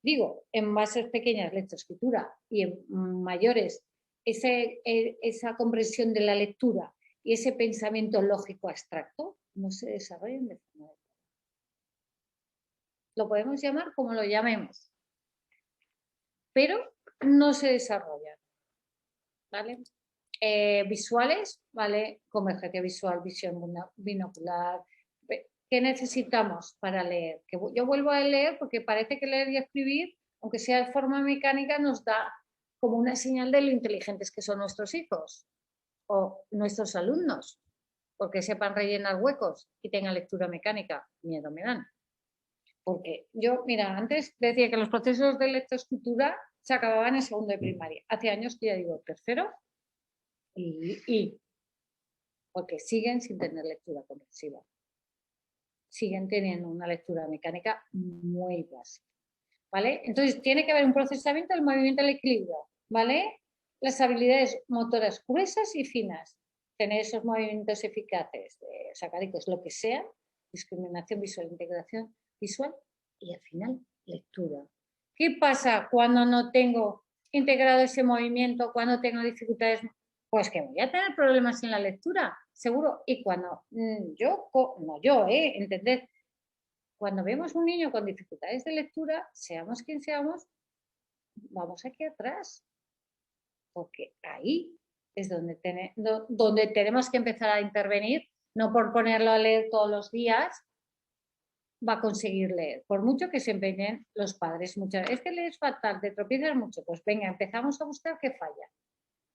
digo, en bases pequeñas, lectoescritura, y en mayores, esa comprensión de la lectura y ese pensamiento lógico abstracto no se desarrollan de forma adecuada. Lo podemos llamar como lo llamemos, pero no se desarrollan, ¿vale? Visuales, ¿vale? Convergencia visual, visión binocular. ¿Qué necesitamos para leer? Que yo vuelvo a leer porque parece que leer y escribir, aunque sea de forma mecánica, nos da como una señal de lo inteligentes que son nuestros hijos o nuestros alumnos, porque sepan rellenar huecos y tengan lectura mecánica. Miedo me dan. Porque yo, mira, antes decía que los procesos de lectoescritura se acababan en segundo de primaria. Hace años que ya digo tercero y porque siguen sin tener lectura comprensiva. Siguen teniendo una lectura mecánica muy básica, ¿vale? Entonces tiene que haber un procesamiento del movimiento del equilibrio, ¿vale? Las habilidades motoras gruesas y finas, tener esos movimientos eficaces, sacádicos, lo que sea, discriminación visual, integración visual y al final lectura. ¿Qué pasa cuando no tengo integrado ese movimiento, cuando tengo dificultades? Pues que voy a tener problemas en la lectura, seguro. Y cuando entended, cuando vemos un niño con dificultades de lectura, seamos quien seamos, vamos aquí atrás. Porque ahí es donde tenemos que empezar a intervenir, no por ponerlo a leer todos los días, va a conseguir leer. Por mucho que se empeñen los padres, muchas veces, es que lees fatal, te tropiezas mucho, pues venga, empezamos a buscar qué falla.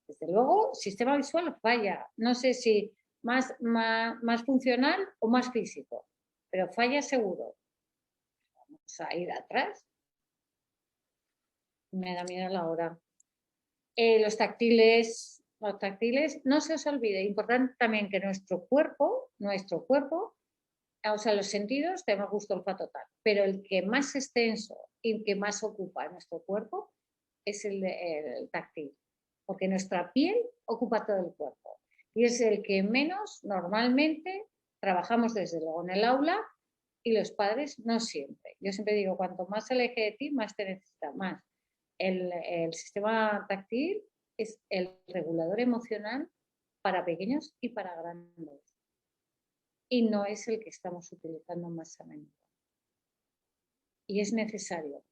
Desde luego, sistema visual falla. No sé si más funcional o más físico, pero falla seguro. Vamos a ir atrás. Me da miedo la hora. Los táctiles, no se os olvide, importante también que nuestro cuerpo, o sea, los sentidos, tenemos gusto, olfato, tal, pero el que más extenso y que más ocupa nuestro cuerpo es el táctil, porque nuestra piel ocupa todo el cuerpo y es el que menos normalmente trabajamos desde luego en el aula y los padres no siempre. Yo siempre digo, cuanto más se aleje de ti, más te necesita, más. El sistema táctil es el regulador emocional para pequeños y para grandes. Y no es el que estamos utilizando más a menudo. Y es necesario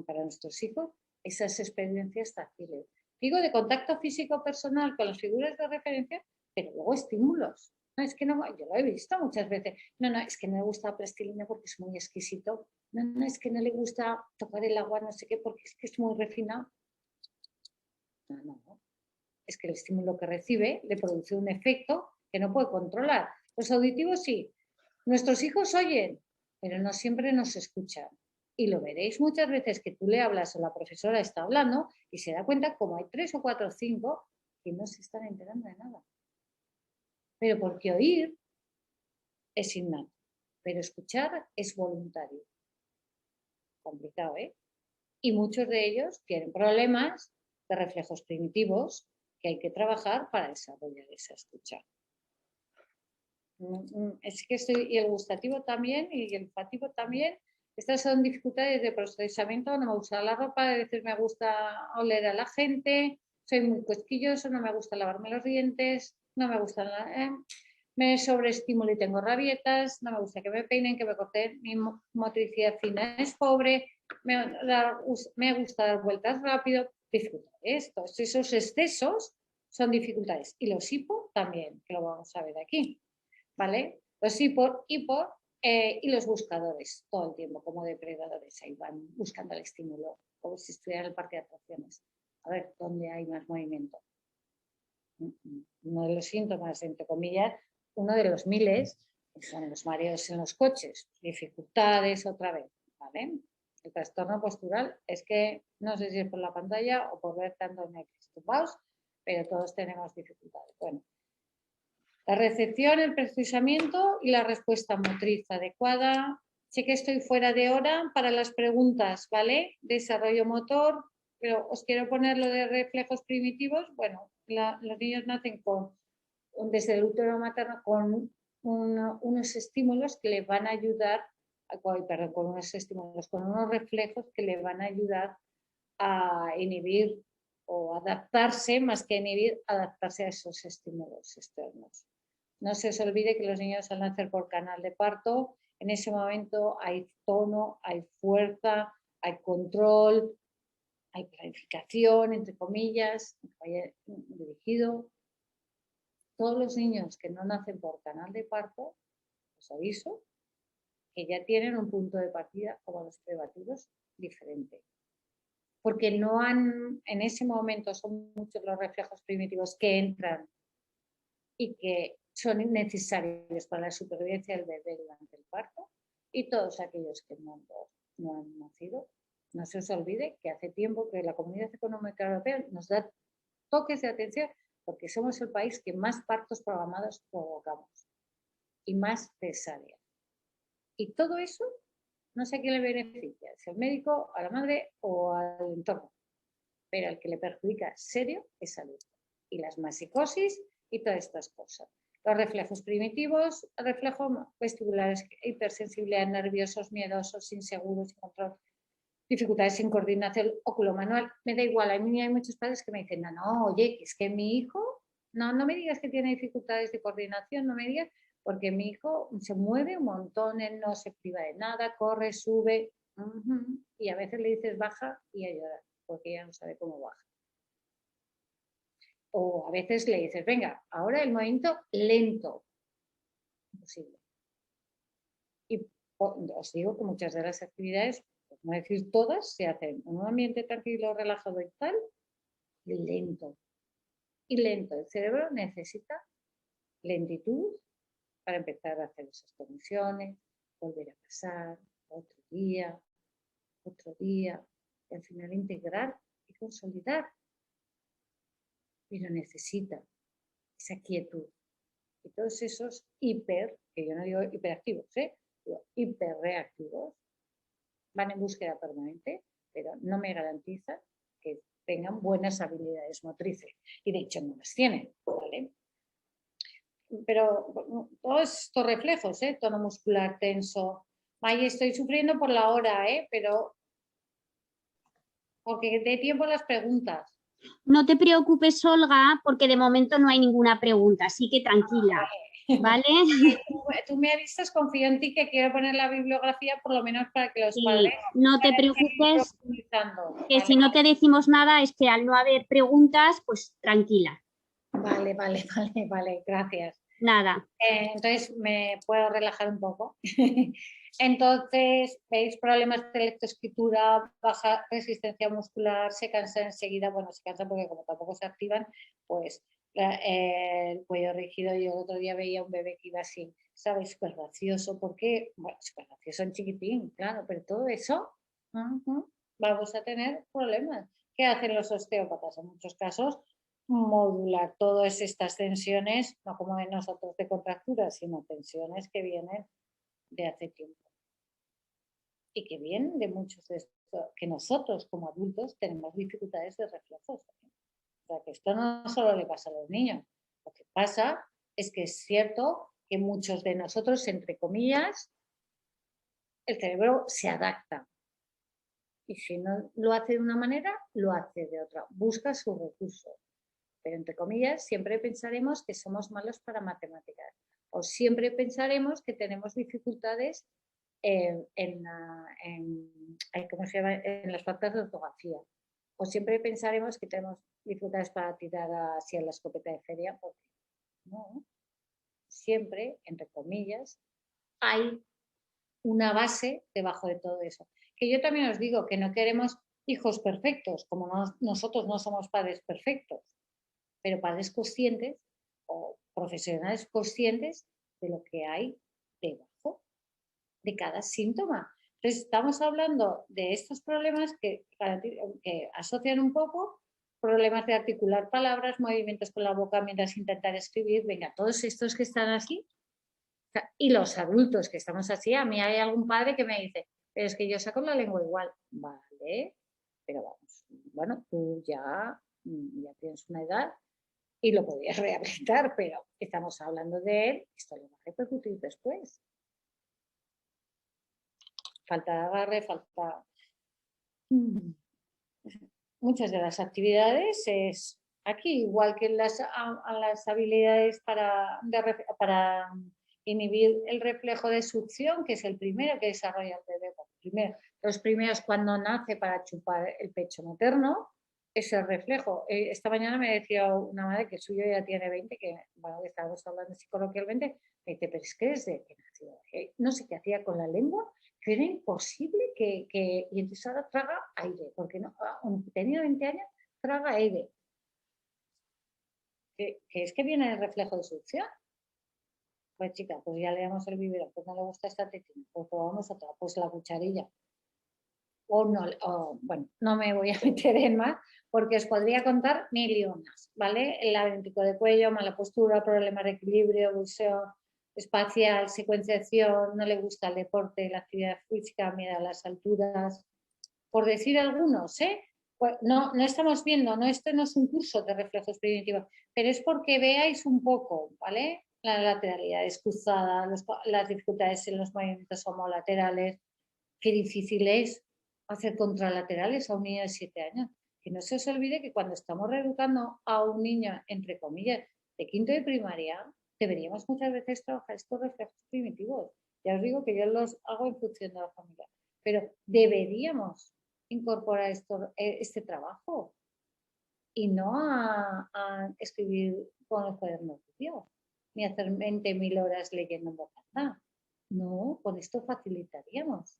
para nuestros hijos esas experiencias táctiles. Digo de contacto físico personal con las figuras de referencia, pero luego estímulos. No, es que no, yo lo he visto muchas veces. No, es que no le gusta la plastilina porque es muy exquisito. No, es que no le gusta tocar el agua, no sé qué, porque es que es muy refinado. No. Es que el estímulo que recibe le produce un efecto que no puede controlar. Los auditivos sí. Nuestros hijos oyen, pero no siempre nos escuchan. Y lo veréis muchas veces que tú le hablas o la profesora está hablando y se da cuenta como hay 3 o 4 o 5 que no se están enterando de nada. Pero porque oír es innato, pero escuchar es voluntario. Complicado, ¿eh? Y muchos de ellos tienen problemas de reflejos primitivos que hay que trabajar para desarrollar esa escucha. Es que y el gustativo también y el olfativo también. Estas son dificultades de procesamiento. No me gusta la ropa, a veces me gusta oler a la gente, soy muy cosquilloso, no me gusta lavarme los dientes, no me gusta me sobreestimulo y tengo rabietas, no me gusta que me peinen, que me corten, mi motricidad fina es pobre, me gusta dar vueltas rápido. Dificultades, todos esos excesos son dificultades. Y los hipo también, que lo vamos a ver aquí, ¿vale? Los hipo y los buscadores, todo el tiempo como depredadores, ahí van buscando el estímulo, como si estuviera en el parque de atracciones. A ver, ¿dónde hay más movimiento? Uno de los síntomas, entre comillas, uno de los miles, son los mareos en los coches, dificultades otra vez, ¿vale? El trastorno postural es que, no sé si es por la pantalla o por ver tanto Netflix, pero todos tenemos dificultades. Bueno, la recepción, el procesamiento y la respuesta motriz adecuada. Sé que estoy fuera de hora para las preguntas, ¿vale? Desarrollo motor, pero os quiero poner lo de reflejos primitivos. Bueno, los niños nacen desde el útero materno con unos estímulos que les van a ayudar, con unos reflejos que le van a ayudar a inhibir o adaptarse, más que inhibir, adaptarse a esos estímulos externos. No se os olvide que los niños al nacer por canal de parto, en ese momento hay tono, hay fuerza, hay control, hay planificación, entre comillas, dirigido. Todos los niños que no nacen por canal de parto, os aviso, que ya tienen un punto de partida como los prematuros diferente. Porque no han, en ese momento son muchos los reflejos primitivos que entran y que son necesarios para la supervivencia del bebé durante el parto, y todos aquellos que no han nacido. No se os olvide que hace tiempo que la Comunidad Económica Europea nos da toques de atención porque somos el país que más partos programados provocamos y más cesáreas. Y todo eso no sé a quién le beneficia, si al médico, a la madre o al entorno, pero al que le perjudica serio es salud. Y las masicosis y todas estas cosas. Los reflejos primitivos, reflejos vestibulares, hipersensibilidad, nerviosos, miedosos, inseguros, sin control, dificultades en coordinación oculomanual. Me da igual, hay muchos padres que me dicen, no, oye, es que mi hijo, no me digas que tiene dificultades de coordinación, no me digas, porque mi hijo se mueve un montón, él no se priva de nada, corre, sube, y a veces le dices baja y a llorar, porque ya no sabe cómo baja. O a veces le dices, venga, ahora el movimiento lento. Imposible. Y os digo que muchas de las actividades, por no decir todas, se hacen en un ambiente tranquilo, relajado y tal, y lento. Y lento. El cerebro necesita lentitud para empezar a hacer esas conexiones, volver a pasar, otro día, y al final integrar y consolidar. Pero necesita esa quietud. Y todos esos que yo no digo hiperactivos, digo hiperreactivos, van en búsqueda permanente, pero no me garantiza que tengan buenas habilidades motrices. Y de hecho no las tienen, ¿vale? Pero todos estos reflejos, tono muscular tenso. Ay, estoy sufriendo por la hora, pero porque dé tiempo a las preguntas. No te preocupes, Olga, porque de momento no hay ninguna pregunta, así que tranquila, ¿vale? Tú me avisas, confío en ti, que quiero poner la bibliografía por lo menos para que los padres... No te preocupes, que ¿vale? Si no te decimos nada es que al no haber preguntas, pues tranquila. Vale, gracias. Nada. Entonces me puedo relajar un poco. Entonces, ¿veis problemas de lectoescritura, baja resistencia muscular, se cansan enseguida? Bueno, se cansan porque como tampoco se activan, pues el cuello rígido. Yo el otro día veía un bebé que iba así, ¿sabes? Súper gracioso. ¿Por qué? Bueno, súper gracioso en chiquitín, claro, pero todo eso vamos a tener problemas. ¿Qué hacen los osteópatas? En muchos casos, modular todas estas tensiones, no como de nosotros de contracturas, sino tensiones que vienen de hace tiempo y que vienen de muchos de estos, que nosotros como adultos tenemos dificultades de reflejos. O sea, que esto no solo le pasa a los niños, lo que pasa es que es cierto que muchos de nosotros, entre comillas, el cerebro se adapta. Y si no lo hace de una manera, lo hace de otra. Busca sus recursos. Pero entre comillas, siempre pensaremos que somos malos para matemáticas. O siempre pensaremos que tenemos dificultades en las faltas de ortografía. O siempre pensaremos que tenemos dificultades para tirar hacia la escopeta de feria, porque no. Siempre, entre comillas, hay una base debajo de todo eso. Que yo también os digo que no queremos hijos perfectos, como nosotros no somos padres perfectos, pero padres conscientes o profesionales conscientes de lo que hay debajo de cada síntoma. Entonces, estamos hablando de estos problemas que asocian un poco problemas de articular palabras, movimientos con la boca mientras intentar escribir. Venga, todos estos que están así, y los adultos que estamos así, a mí hay algún padre que me dice, pero es que yo saco la lengua igual. Vale, pero vamos, bueno, tú ya tienes una edad y lo podías rehabilitar, pero estamos hablando de él, esto le va a repercutir después. Falta de agarre, falta... Muchas de las actividades aquí, igual que las habilidades para inhibir el reflejo de succión, que es el primero que desarrolla el bebé. Los primeros cuando nace para chupar el pecho materno, ese reflejo. Esta mañana me decía una madre que suyo ya tiene 20, que bueno, estábamos hablando así coloquialmente, me dice, pero es que desde que nació, no sé qué hacía con la lengua, que era imposible y entonces ahora traga aire, porque no, aunque tenía 20 años, traga aire. Que es que viene el reflejo de succión. Pues chica, pues ya le damos el biberón, pues no le gusta esta tetina, pues probamos otra, pues la cucharilla. Bueno, no me voy a meter en más porque os podría contar mil y unas, ¿vale? El laberinto de cuello, mala postura, problemas de equilibrio, visión espacial, secuenciación, no le gusta el deporte, la actividad física, miedo a las alturas, por decir algunos, ¿eh? Pues no estamos viendo, esto no es un curso de reflejos primitivos, pero es porque veáis un poco, ¿vale? La lateralidad cruzada, las dificultades en los movimientos homolaterales, qué difícil es hacer contralaterales a un niño de 7 años. Que no se os olvide que cuando estamos reeducando a un niño, entre comillas, de quinto de primaria, deberíamos muchas veces trabajar estos reflejos primitivos. Ya os digo que yo los hago en función de la familia, pero deberíamos incorporar este trabajo y no a escribir con los cuadernos de Dios, ni hacer 20.000 horas leyendo en voz alta. No, con esto facilitaríamos.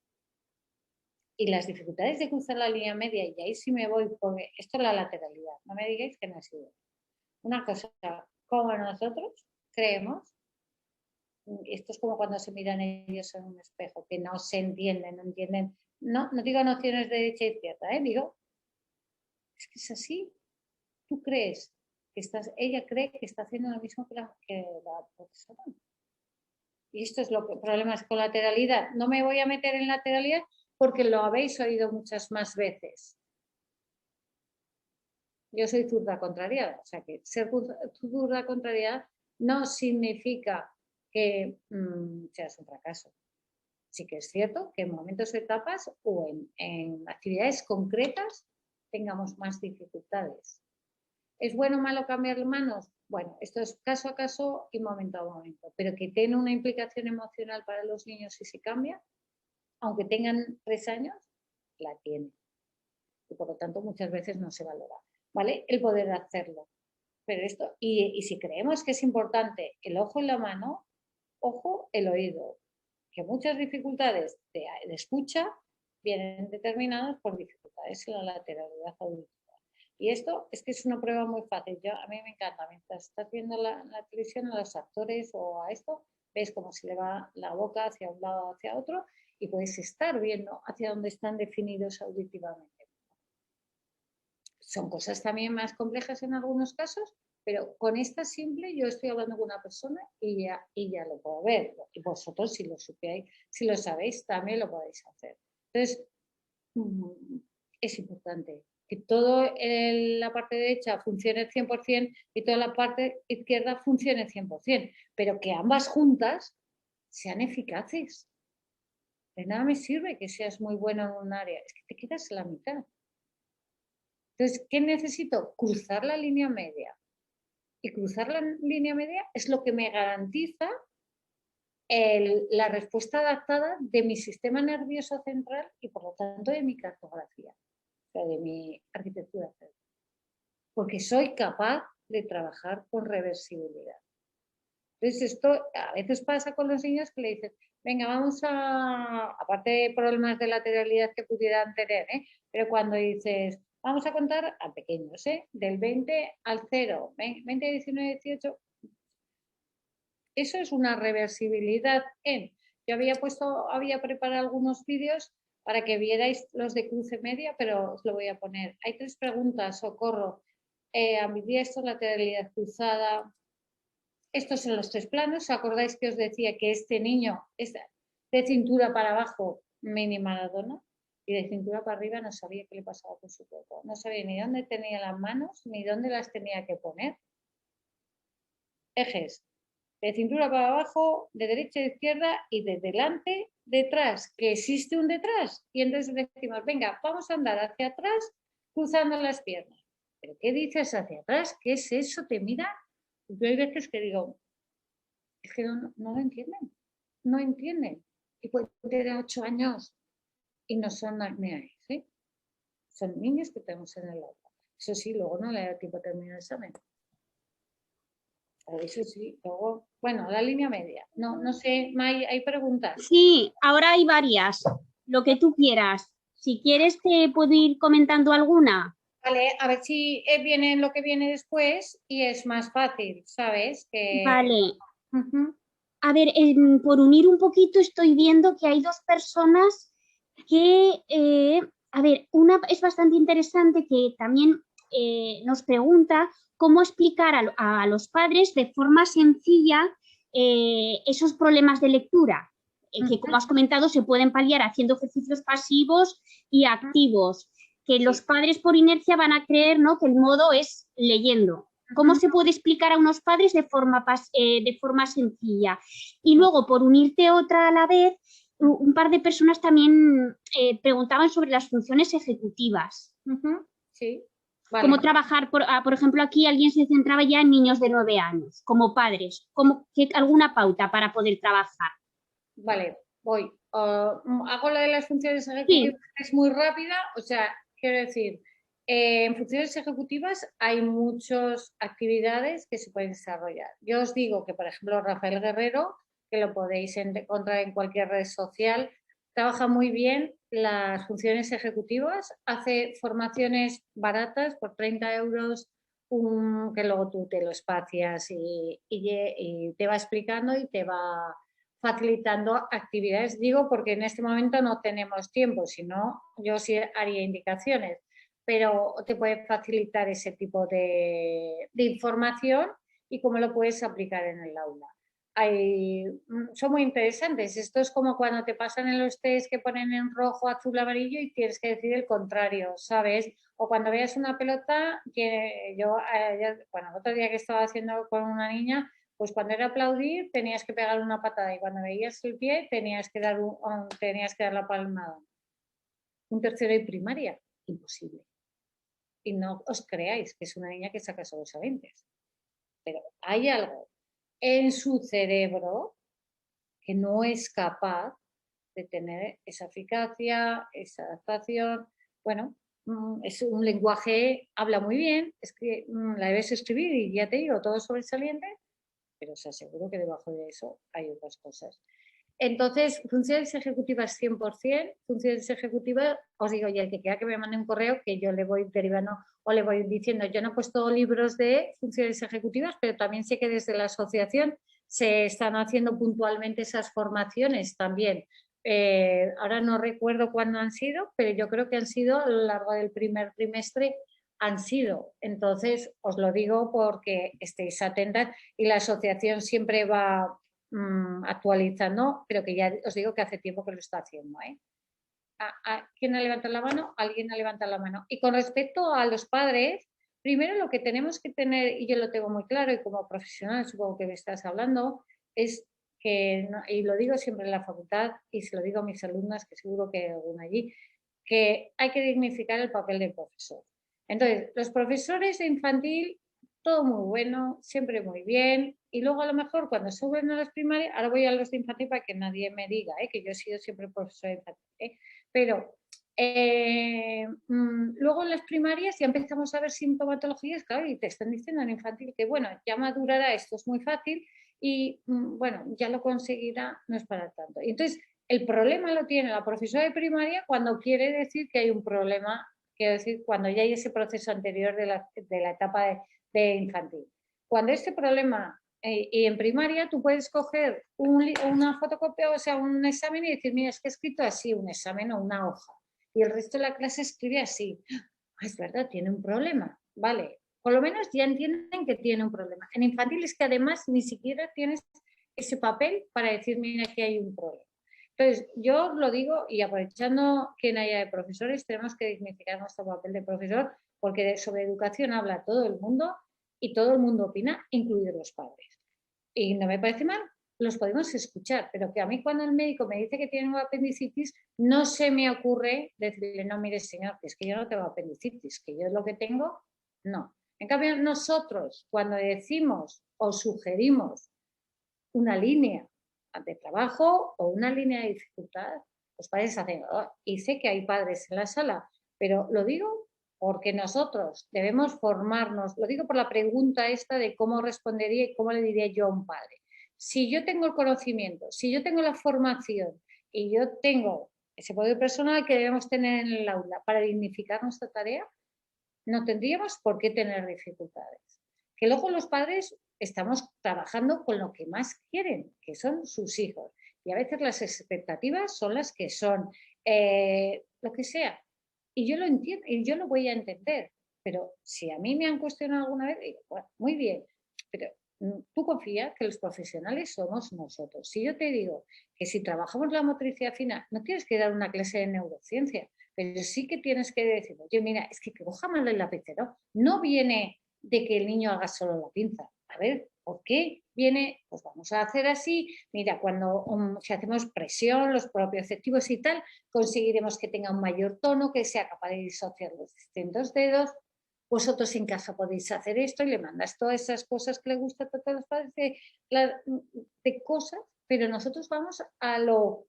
Y las dificultades de cruzar la línea media, y ahí sí me voy, porque esto es la lateralidad, no me digáis que no ha sido. Una cosa, como nosotros creemos, esto es como cuando se miran ellos en un espejo, que no se entienden, no digo nociones de derecha e izquierda, digo, es que es así, tú crees que ella cree que está haciendo lo mismo que la profesora. Y esto es lo que, problemas con lateralidad. No me voy a meter en lateralidad porque lo habéis oído muchas más veces. Yo soy zurda contrariada, o sea que ser zurda contrariada no significa que seas un fracaso. Sí que es cierto que en momentos, etapas o en actividades concretas tengamos más dificultades. ¿Es bueno o malo cambiar manos? Bueno, esto es caso a caso y momento a momento, pero que tiene una implicación emocional para los niños si se cambia, aunque tengan 3 años, la tiene. Y por lo tanto muchas veces no se valora, ¿vale? El poder hacerlo. Pero esto, y si creemos que es importante el ojo y la mano, ojo, el oído, que muchas dificultades de escucha vienen determinadas por dificultades en la lateralidad auditiva. Y esto es que es una prueba muy fácil. A mí me encanta. Mientras estás viendo la televisión a los actores o a esto, ves cómo se le va la boca hacia un lado o hacia otro y puedes estar viendo hacia dónde están definidos auditivamente. Son cosas también más complejas en algunos casos, pero con esta simple yo estoy hablando con una persona y ya lo puedo ver. Y vosotros, si lo supierais, si lo sabéis, también lo podéis hacer. Entonces, es importante que toda la parte derecha funcione 100% y toda la parte izquierda funcione 100%, pero que ambas juntas sean eficaces. De nada me sirve que seas muy bueno en un área, es que te quedas en la mitad. Entonces, ¿qué necesito? Cruzar la línea media. Y cruzar la línea media es lo que me garantiza la respuesta adaptada de mi sistema nervioso central y por lo tanto de mi cartografía, o sea, de mi arquitectura cerebral. Porque soy capaz de trabajar con reversibilidad. Entonces esto a veces pasa con los niños que le dicen, venga, vamos aparte de problemas de lateralidad que pudieran tener, pero cuando dices, vamos a contar a pequeños, del 20 al 0, 20, 19, 18, eso es una reversibilidad yo había preparado algunos vídeos para que vierais los de cruce media, pero os lo voy a poner. Hay 3 preguntas, socorro, ambidiestro, lateralidad cruzada. Estos son los 3 planos. ¿Os acordáis que os decía que este niño es de cintura para abajo, mini Maradona, y de cintura para arriba no sabía qué le pasaba con su cuerpo? No sabía ni dónde tenía las manos, ni dónde las tenía que poner. Ejes de cintura para abajo, de derecha a izquierda y de delante, detrás, que existe un detrás. Y entonces decimos, venga, vamos a andar hacia atrás cruzando las piernas. ¿pero qué dices hacia atrás? ¿Qué es eso? Te mira. Yo hay veces que digo, es que no lo entienden, no entienden. Y pueden tener 8 años y no son acneaes, ¿eh? Son niños que tenemos en el aula. Eso sí, luego no le da tiempo a terminar el examen. Eso sí, luego, bueno, la línea media. No sé, May, ¿hay preguntas? Sí, ahora hay varias. Lo que tú quieras. Si quieres, te puedo ir comentando alguna. Vale, a ver si viene lo que viene después y es más fácil, ¿sabes? Vale. Uh-huh. A ver, por unir un poquito, estoy viendo que hay dos personas que, a ver, una es bastante interesante que también nos pregunta cómo explicar a los padres de forma sencilla esos problemas de lectura, que como has comentado se pueden paliar haciendo ejercicios pasivos y activos, que los padres por inercia van a creer, ¿no?, que el modo es leyendo. ¿Cómo se puede explicar a unos padres de forma sencilla? Y luego, por unirte otra a la vez, un par de personas también preguntaban sobre las funciones ejecutivas. Sí. Vale. Cómo trabajar, por ejemplo, aquí alguien se centraba ya en niños de 9 años, como padres. ¿Alguna pauta para poder trabajar? Vale, voy. Hago la de las funciones ejecutivas, sí. Es muy rápida, o sea, quiero decir, en funciones ejecutivas hay muchas actividades que se pueden desarrollar. Yo os digo que, por ejemplo, Rafael Guerrero, que lo podéis encontrar en cualquier red social, trabaja muy bien las funciones ejecutivas, hace formaciones baratas por 30 euros, que luego tú te lo espacias y te va explicando y te va facilitando actividades. Digo porque en este momento no tenemos tiempo, si no, yo sí haría indicaciones, pero te puede facilitar ese tipo de información y cómo lo puedes aplicar en el aula. Son muy interesantes. Esto es como cuando te pasan en los test que ponen en rojo, azul, amarillo y tienes que decir el contrario, ¿sabes? O cuando veas una pelota, bueno, otro día que estaba haciendo con una niña, pues cuando era aplaudir tenías que pegar una patada y cuando veías el pie tenías que dar la palmada. Un tercero de primaria, imposible. Y no os creáis que es una niña que saca sobresalientes. Pero hay algo en su cerebro que no es capaz de tener esa eficacia, esa adaptación. Bueno, es un lenguaje, habla muy bien, es que la debes escribir y ya te digo, todo sobresaliente, pero os aseguro que debajo de eso hay otras cosas. Entonces, funciones ejecutivas 100%, funciones ejecutivas, os digo, y el que quiera que me mande un correo, que yo le voy derivando o le voy diciendo, yo no he puesto libros de funciones ejecutivas, pero también sé que desde la asociación se están haciendo puntualmente esas formaciones también. Ahora no recuerdo cuándo han sido, pero yo creo que han sido a lo largo del primer trimestre, han sido. Entonces, os lo digo porque estéis atentas y la asociación siempre va actualizando, pero que ya os digo que hace tiempo que lo está haciendo. ¿Quién ha levantado la mano? Alguien ha levantado la mano. Y con respecto a los padres, primero lo que tenemos que tener, y yo lo tengo muy claro, y como profesional supongo que me estás hablando, es que, y lo digo siempre en la facultad, y se lo digo a mis alumnas, que seguro que hay alguna allí, que hay que dignificar el papel del profesor. Entonces, los profesores de infantil, todo muy bueno, siempre muy bien, y luego a lo mejor cuando suben a las primarias, ahora voy a los de infantil para que nadie me diga que yo he sido siempre profesora de infantil, pero luego en las primarias ya empezamos a ver sintomatologías, claro, y te están diciendo en infantil que bueno, ya madurará, esto es muy fácil y bueno, ya lo conseguirá, no es para tanto. Y entonces, el problema lo tiene la profesora de primaria cuando quiere decir que hay un problema, quiero decir, cuando ya hay ese proceso anterior de la etapa de infantil. Cuando este problema, y en primaria tú puedes coger una fotocopia, o sea, un examen y decir, mira, es que he escrito así un examen o una hoja, y el resto de la clase escribe así. Es verdad, tiene un problema, vale. Por lo menos ya entienden que tiene un problema. En infantil es que además ni siquiera tienes ese papel para decir, mira, que hay un problema. Entonces, yo lo digo, y aprovechando que no haya de profesores, tenemos que dignificar nuestro papel de profesor, porque sobre educación habla todo el mundo y todo el mundo opina, incluidos los padres. Y no me parece mal, los podemos escuchar, pero que a mí cuando el médico me dice que tiene una apendicitis, no se me ocurre decirle, no, mire señor, que es que yo no tengo apendicitis, que yo lo que tengo No. En cambio, nosotros, cuando decimos o sugerimos una línea de trabajo o una línea de dificultad, los padres hacen, oh, y sé que hay padres en la sala, pero lo digo porque nosotros debemos formarnos, lo digo por la pregunta esta de cómo respondería y cómo le diría yo a un padre. Si yo tengo el conocimiento, si yo tengo la formación y yo tengo ese poder personal que debemos tener en el aula para dignificar nuestra tarea, no tendríamos por qué tener dificultades. Que luego los padres estamos trabajando con lo que más quieren, que son sus hijos. Y a veces las expectativas son las que son, lo que sea. Y yo lo entiendo, y yo lo voy a entender. Pero si a mí me han cuestionado alguna vez, digo, bueno, muy bien, pero tú confía que los profesionales somos nosotros. Si yo te digo que si trabajamos la motricidad fina, no tienes que dar una clase de neurociencia, pero sí que tienes que decir, oye, mira, es que coja mal el lapicero no viene de que el niño haga solo la pinza. A ver, ¿por qué viene? Pues vamos a hacer así. Mira, cuando si hacemos presión, los propioceptivos y tal, conseguiremos que tenga un mayor tono, que sea capaz de disociar los distintos dedos. Vosotros en casa podéis hacer esto y le mandas todas esas cosas que le gustan a todos los padres de cosas, pero nosotros vamos a lo,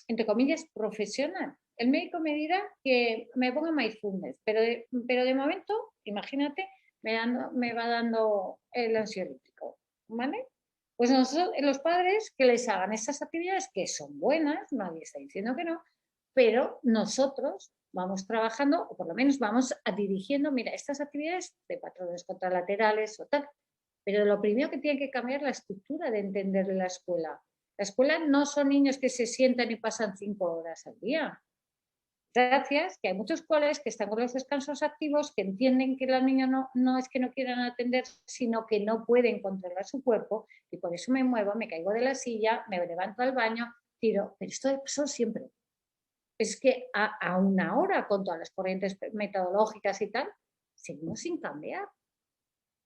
entre comillas, profesional. El médico me dirá que me ponga mindfulness, pero de momento, imagínate, me va dando el ansiolítico, ¿vale? Pues nosotros, los padres, que les hagan esas actividades que son buenas, nadie está diciendo que no, pero nosotros vamos trabajando, o por lo menos vamos dirigiendo, mira, estas actividades de patrones contralaterales o tal, pero lo primero que tiene que cambiar es la estructura de entender la escuela. La escuela no son niños que se sientan y pasan 5 horas al día. Gracias, que hay muchos coles que están con los descansos activos, que entienden que los niños no es que no quieran atender, sino que no pueden controlar su cuerpo y por eso me muevo, me caigo de la silla, me levanto al baño, tiro, pero esto pasó siempre. Es que a una hora, con todas las corrientes metodológicas y tal, seguimos sin cambiar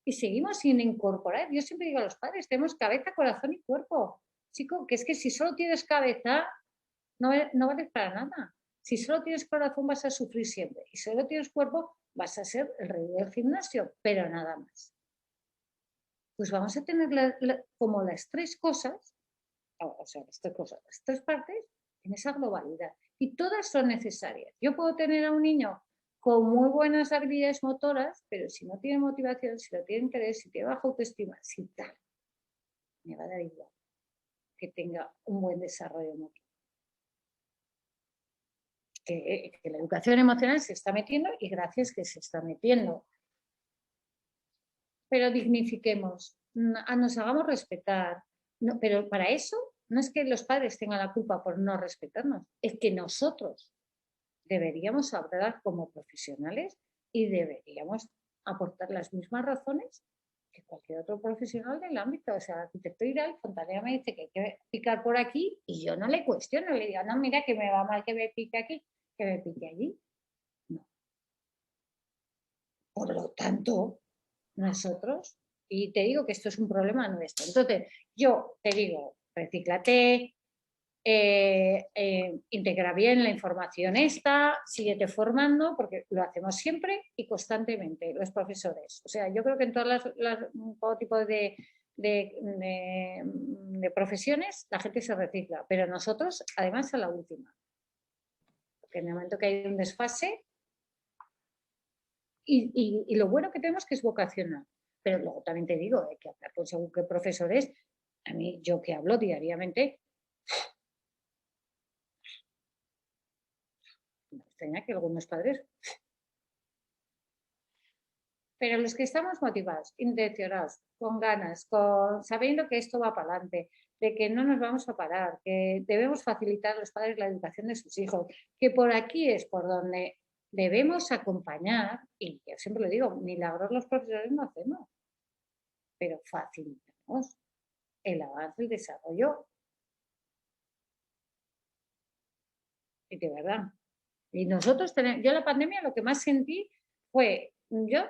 y seguimos sin incorporar. Yo siempre digo a los padres, tenemos cabeza, corazón y cuerpo. Chico, que es que si solo tienes cabeza, no vales para nada. Si solo tienes corazón vas a sufrir siempre. Y si solo tienes cuerpo vas a ser el rey del gimnasio, pero nada más. Pues vamos a tener como las tres cosas, o sea, las tres partes en esa globalidad. Y todas son necesarias. Yo puedo tener a un niño con muy buenas habilidades motoras, pero si no tiene motivación, si no tiene interés, si tiene baja autoestima, si tal, me va a dar igual que tenga un buen desarrollo motor. Que la educación emocional se está metiendo y gracias que se está metiendo. Pero dignifiquemos, nos hagamos respetar. No, pero para eso no es que los padres tengan la culpa por no respetarnos, es que nosotros deberíamos hablar como profesionales y deberíamos aportar las mismas razones que cualquier otro profesional del ámbito. O sea, el arquitecto irá y Fontanera me dice que hay que picar por aquí y yo no le cuestiono, le digo, no, mira que me va mal que me pique aquí, que me pique allí. No. Por lo tanto, nosotros, y te digo que esto es un problema nuestro, entonces yo te digo, recíclate, integra bien la información esta, síguete formando, porque lo hacemos siempre y constantemente los profesores. O sea, yo creo que en todo tipo de profesiones la gente se recicla, pero nosotros además a la última. Porque en el momento que hay un desfase, y lo bueno que tenemos que es vocacional. Pero luego también te digo, hay que hablar con según qué profesores. A mí, yo que hablo diariamente, me extraña que algunos padres... Pero los que estamos motivados, intencionados, con ganas, sabiendo que esto va para adelante, de que no nos vamos a parar, que debemos facilitar a los padres la educación de sus hijos, que por aquí es por donde debemos acompañar, y yo siempre lo digo, milagros los profesores no hacemos, pero facilitamos el avance, el desarrollo. Y de verdad. Y nosotros tenemos, yo la pandemia lo que más sentí fue,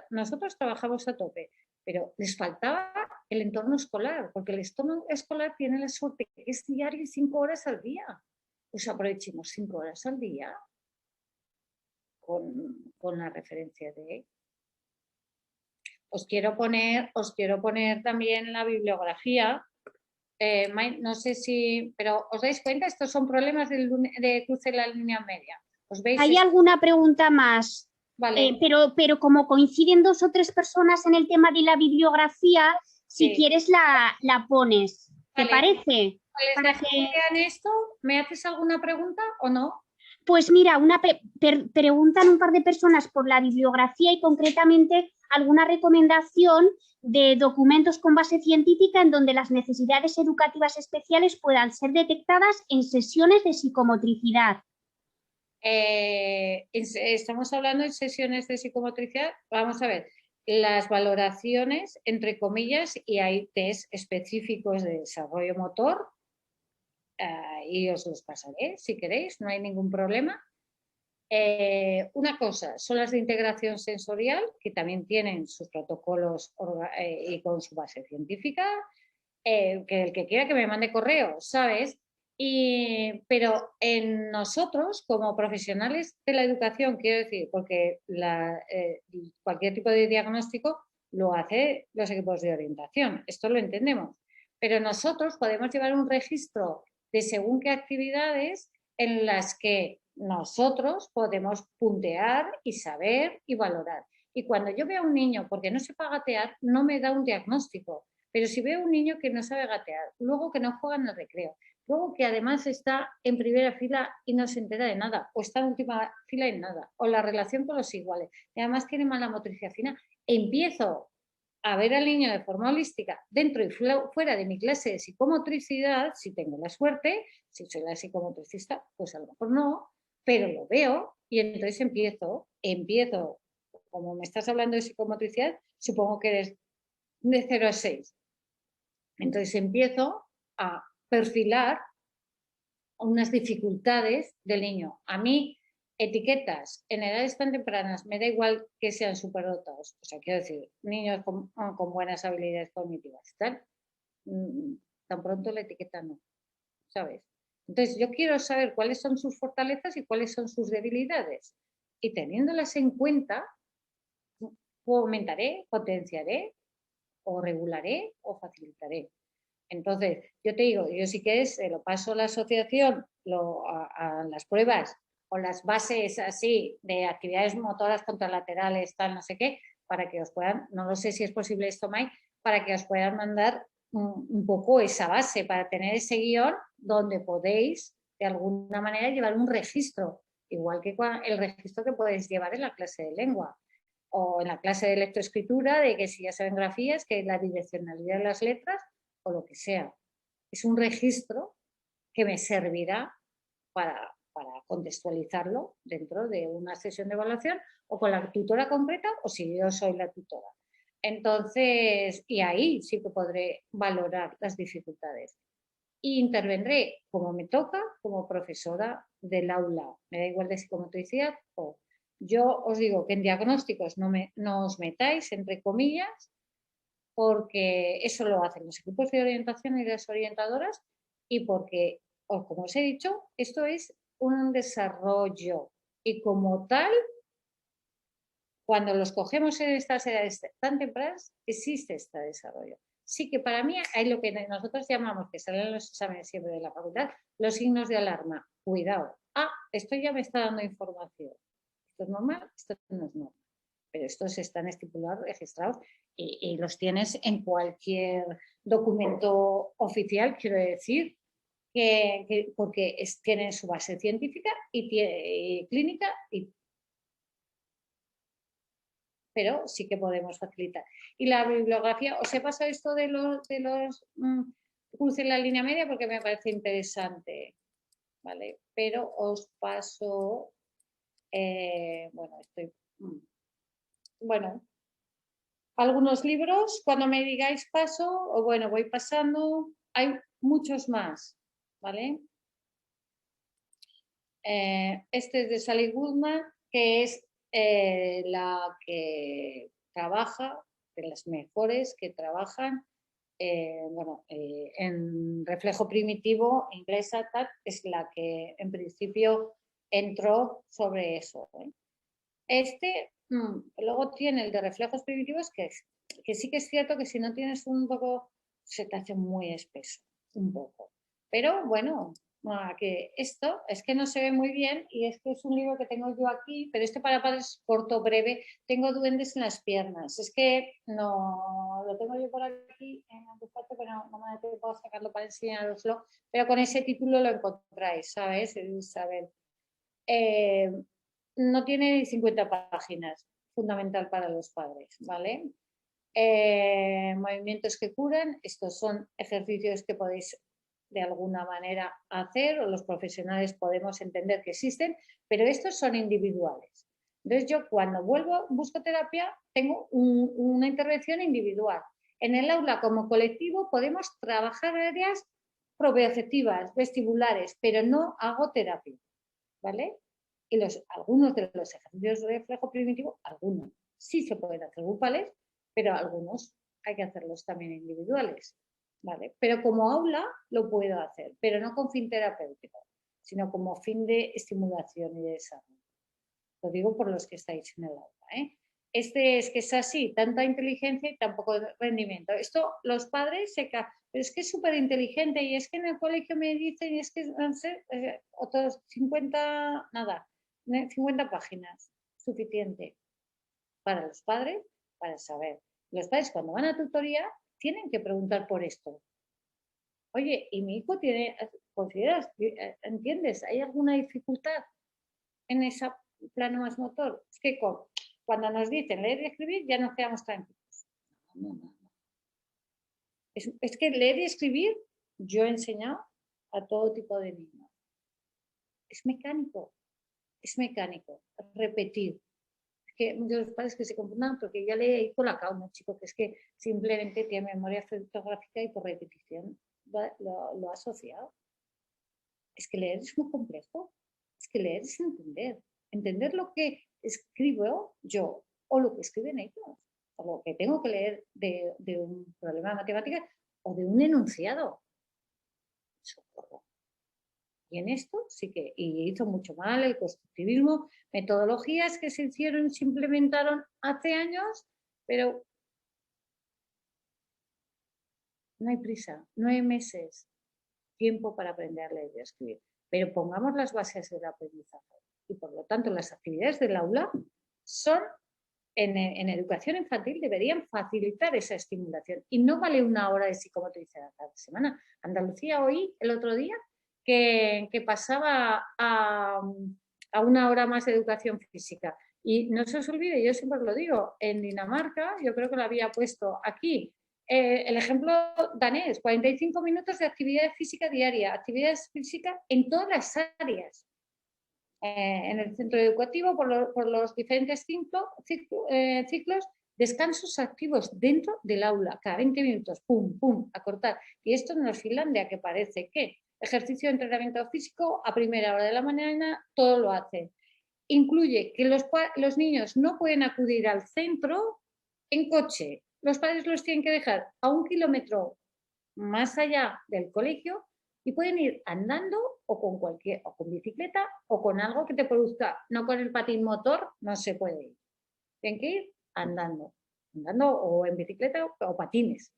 nosotros trabajamos a tope, pero les faltaba el entorno escolar, porque el entorno escolar tiene la suerte que es diario y 5 horas al día. Pues aprovechemos 5 horas al día con la referencia de os quiero poner también la bibliografía. No sé si, pero ¿os dais cuenta? Estos son problemas de cruce de la línea media. ¿Os veis? ¿Hay alguna pregunta más? Vale. Pero como coinciden 2 o 3 personas en el tema de la bibliografía, si Sí. quieres la pones. ¿Te Vale. parece? Para que vean esto, ¿me haces alguna pregunta o no? Pues mira, preguntan un par de personas por la bibliografía y concretamente alguna recomendación de documentos con base científica en donde las necesidades educativas especiales puedan ser detectadas en sesiones de psicomotricidad. Estamos hablando de sesiones de psicomotricidad. Vamos a ver, las valoraciones, entre comillas, y hay test específicos de desarrollo motor, y os los pasaré si queréis, no hay ningún problema. Una cosa, son las de integración sensorial, que también tienen sus protocolos y con su base científica, que el que quiera que me mande correo, ¿sabes? Pero en nosotros, como profesionales de la educación, quiero decir, porque cualquier tipo de diagnóstico lo hace los equipos de orientación, esto lo entendemos, pero nosotros podemos llevar un registro de según qué actividades en las que nosotros podemos puntear y saber y valorar. Y cuando yo veo a un niño, porque no sepa gatear, no me da un diagnóstico. Pero si veo a un niño que no sabe gatear, luego que no juega en el recreo, luego que además está en primera fila y no se entera de nada, o está en última fila y nada, o la relación con los iguales, y además tiene mala motricidad fina, empiezo a ver al niño de forma holística dentro y fuera de mi clase de psicomotricidad, si tengo la suerte, si soy la psicomotricista, pues a lo mejor no, pero lo veo y entonces empiezo, como me estás hablando de psicomotricidad, supongo que eres de 0 a 6. Entonces empiezo a perfilar unas dificultades del niño. A mí, etiquetas en edades tan tempranas, me da igual que sean superdotados. O sea, quiero decir, niños con buenas habilidades cognitivas. Tan pronto la etiqueta no, ¿sabes? Entonces yo quiero saber cuáles son sus fortalezas y cuáles son sus debilidades. Y teniéndolas en cuenta, aumentaré, potenciaré, o regularé o facilitaré. Entonces, yo te digo, yo si quieres, lo paso a la asociación, a las pruebas o las bases así de actividades motoras contralaterales, tal, no sé qué, para que os puedan, no lo sé si es posible esto, Mike, para que os puedan mandar un poco esa base, para tener ese guión donde podéis, de alguna manera, llevar un registro, igual que el registro que podéis llevar en la clase de lengua o en la clase de lectoescritura, de que si ya saben grafías, que la direccionalidad de las letras o lo que sea. Es un registro que me servirá para contextualizarlo dentro de una sesión de evaluación o con la tutora concreta o si yo soy la tutora. Entonces, y ahí sí que podré valorar las dificultades. E intervendré como me toca, como profesora del aula. Me da igual de psicomotricidad o... Yo os digo que en diagnósticos no os metáis, entre comillas, porque eso lo hacen los equipos de orientación y las orientadoras y porque, como os he dicho, esto es un desarrollo y como tal, cuando los cogemos en estas edades tan tempranas, existe este desarrollo. Sí que para mí hay lo que nosotros llamamos, que salen los exámenes siempre de la facultad, los signos de alarma. Cuidado. Esto ya me está dando información. Esto es normal, esto no es normal. Pero estos están estipulados, registrados y los tienes en cualquier documento oficial, quiero decir, porque tienen su base científica y clínica, pero sí que podemos facilitar. Y la bibliografía, os he pasado esto de los cursos en la línea media porque me parece interesante, ¿vale? Pero os paso, algunos libros, cuando me digáis paso, o voy pasando, hay muchos más, ¿vale? Este es de Sally Goodman, que es la que trabaja, de las mejores que trabajan, en reflejo primitivo, inglesa, tal, es la que en principio entró sobre eso, ¿eh? Luego tiene el de reflejos primitivos, que sí que es cierto que si no tienes un poco, se te hace muy espeso, un poco. Pero bueno, que esto es que no se ve muy bien y es que es un libro que tengo yo aquí, pero para padres corto, breve. Tengo duendes en las piernas. Es que no lo tengo yo por aquí en el despacho, pero no me da tiempo a sacarlo para enseñaroslo. Pero con ese título lo encontráis, ¿sabes? Isabel. No tiene ni 50 páginas, fundamental para los padres, ¿vale? Movimientos que curan, estos son ejercicios que podéis de alguna manera hacer o los profesionales podemos entender que existen, pero estos son individuales. Entonces yo cuando busco terapia tengo una intervención individual. En el aula como colectivo podemos trabajar áreas propioceptivas, vestibulares, pero no hago terapia, ¿vale? Y algunos de los ejercicios de reflejo primitivo, algunos sí se pueden hacer grupales, pero algunos hay que hacerlos también individuales, ¿vale? Pero como aula lo puedo hacer, pero no con fin terapéutico, sino como fin de estimulación y de desarrollo. Lo digo por los que estáis en el aula, ¿eh? Es que es así, tanta inteligencia y tan poco rendimiento. Esto los padres pero es que es súper inteligente y es que en el colegio me dicen y es que no sé, otros 50, nada, 50 páginas, suficiente para los padres, para saber. Los padres cuando van a tutoría tienen que preguntar por esto. Oye, ¿y mi hijo consideras, entiendes, hay alguna dificultad en ese plano más motor? Es que cuando nos dicen leer y escribir ya nos quedamos tranquilos. No. Es que leer y escribir yo he enseñado a todo tipo de niños. Es mecánico, repetir. Es que muchos padres que se confundan porque ya le he colocado a un chico que es que simplemente tiene memoria fotográfica y por repetición lo ha asociado. Es que leer es muy complejo. Es que leer es entender lo que escribo yo o lo que escriben ellos, o lo que tengo que leer de un problema de matemáticas o de un enunciado. Socorro. Y en esto sí que hizo mucho mal el constructivismo, metodologías que se hicieron, se implementaron hace años, pero no hay prisa, no hay meses, tiempo para aprender a leer y a escribir. Pero pongamos las bases del aprendizaje. Y por lo tanto, las actividades del aula son, en educación infantil, deberían facilitar esa estimulación. Y no vale una hora de psicomotricidad cada semana. Andalucía oí el otro día que pasaba a una hora más de educación física. Y no se os olvide, yo siempre lo digo, en Dinamarca, yo creo que lo había puesto aquí, el ejemplo danés, 45 minutos de actividad física diaria, actividad física en todas las áreas. En el centro educativo, por los diferentes ciclos, descansos activos dentro del aula, cada 20 minutos, pum, pum, a cortar. Y esto no es Finlandia, que parece que ejercicio de entrenamiento físico a primera hora de la mañana, todo lo hacen. Incluye que los niños no pueden acudir al centro en coche. Los padres los tienen que dejar a 1 kilómetro más allá del colegio y pueden ir andando o con bicicleta o con algo que te produzca, no con el patín motor, no se puede ir. Tienen que ir andando o en bicicleta o patines.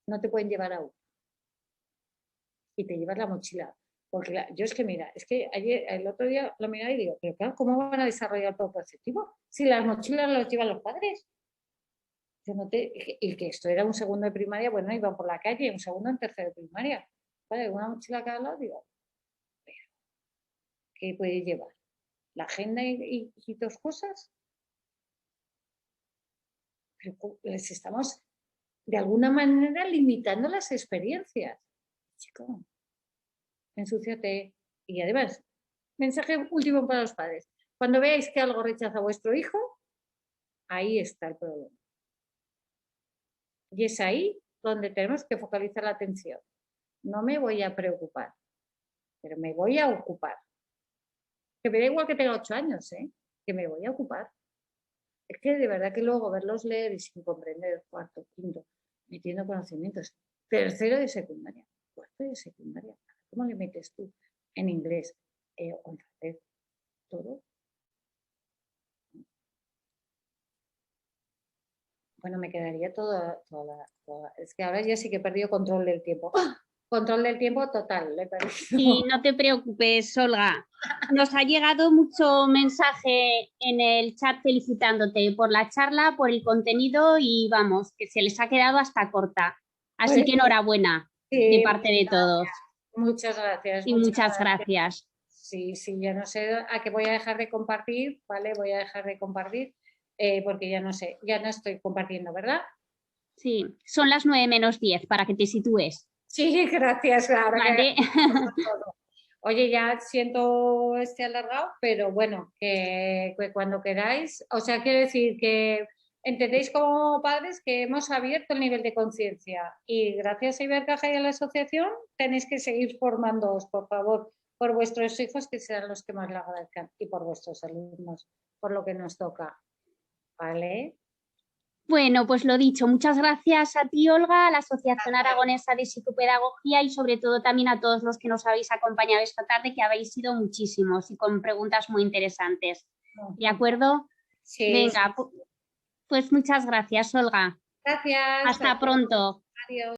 No te pueden llevar a uno. Y te llevas la mochila. Porque yo es que, mira, es que el otro día lo miraba y digo, pero claro, ¿cómo van a desarrollar el propio si las mochilas las llevan los padres? Y que esto era un segundo de primaria, bueno, iban por la calle, un segundo en tercero de primaria. Vale, una mochila a cada lado, digo, pero ¿qué puede llevar? ¿La agenda y 2 cosas? Pero les estamos, de alguna manera, limitando las experiencias. Chico, ensúciate. Y además, mensaje último para los padres. Cuando veáis que algo rechaza a vuestro hijo, ahí está el problema. Y es ahí donde tenemos que focalizar la atención. No me voy a preocupar, pero me voy a ocupar. Que me da igual que tenga 8 años, que me voy a ocupar. Es que de verdad que luego verlos leer y sin comprender, 4º, 5º, metiendo conocimientos, 3º de secundaria, 4º de secundaria, ¿cómo le metes tú en inglés o en francés? Todo. Bueno, me quedaría toda. Es que ahora ya sí que he perdido control del tiempo. ¡Ah! Control del tiempo total, le he perdido. Sí, no te preocupes, Olga. Nos ha llegado mucho mensaje en el chat felicitándote por la charla, por el contenido y vamos, que se les ha quedado hasta corta. Así que enhorabuena de parte de todos. Muchas gracias. Y muchas gracias. Sí, ya no sé a qué voy a dejar de compartir, ¿vale? Voy a dejar de compartir porque ya no sé, ya no estoy compartiendo, ¿verdad? Sí, son las 9 menos 10 para que te sitúes. Sí, gracias. Ahora vale. Oye, ya siento alargado, pero bueno, que cuando queráis, o sea, quiero decir que entendéis como padres que hemos abierto el nivel de conciencia y gracias a Ibercaja y a la asociación tenéis que seguir formándoos, por favor, por vuestros hijos que serán los que más lo agradezcan y por vuestros alumnos, por lo que nos toca, ¿vale? Bueno, pues lo dicho, muchas gracias a ti, Olga, a la Asociación Aragonesa de Psicopedagogía y sobre todo también a todos los que nos habéis acompañado esta tarde, que habéis sido muchísimos y con preguntas muy interesantes. ¿De acuerdo? Sí. Venga, pues muchas gracias, Olga. Gracias. Hasta pronto. Adiós.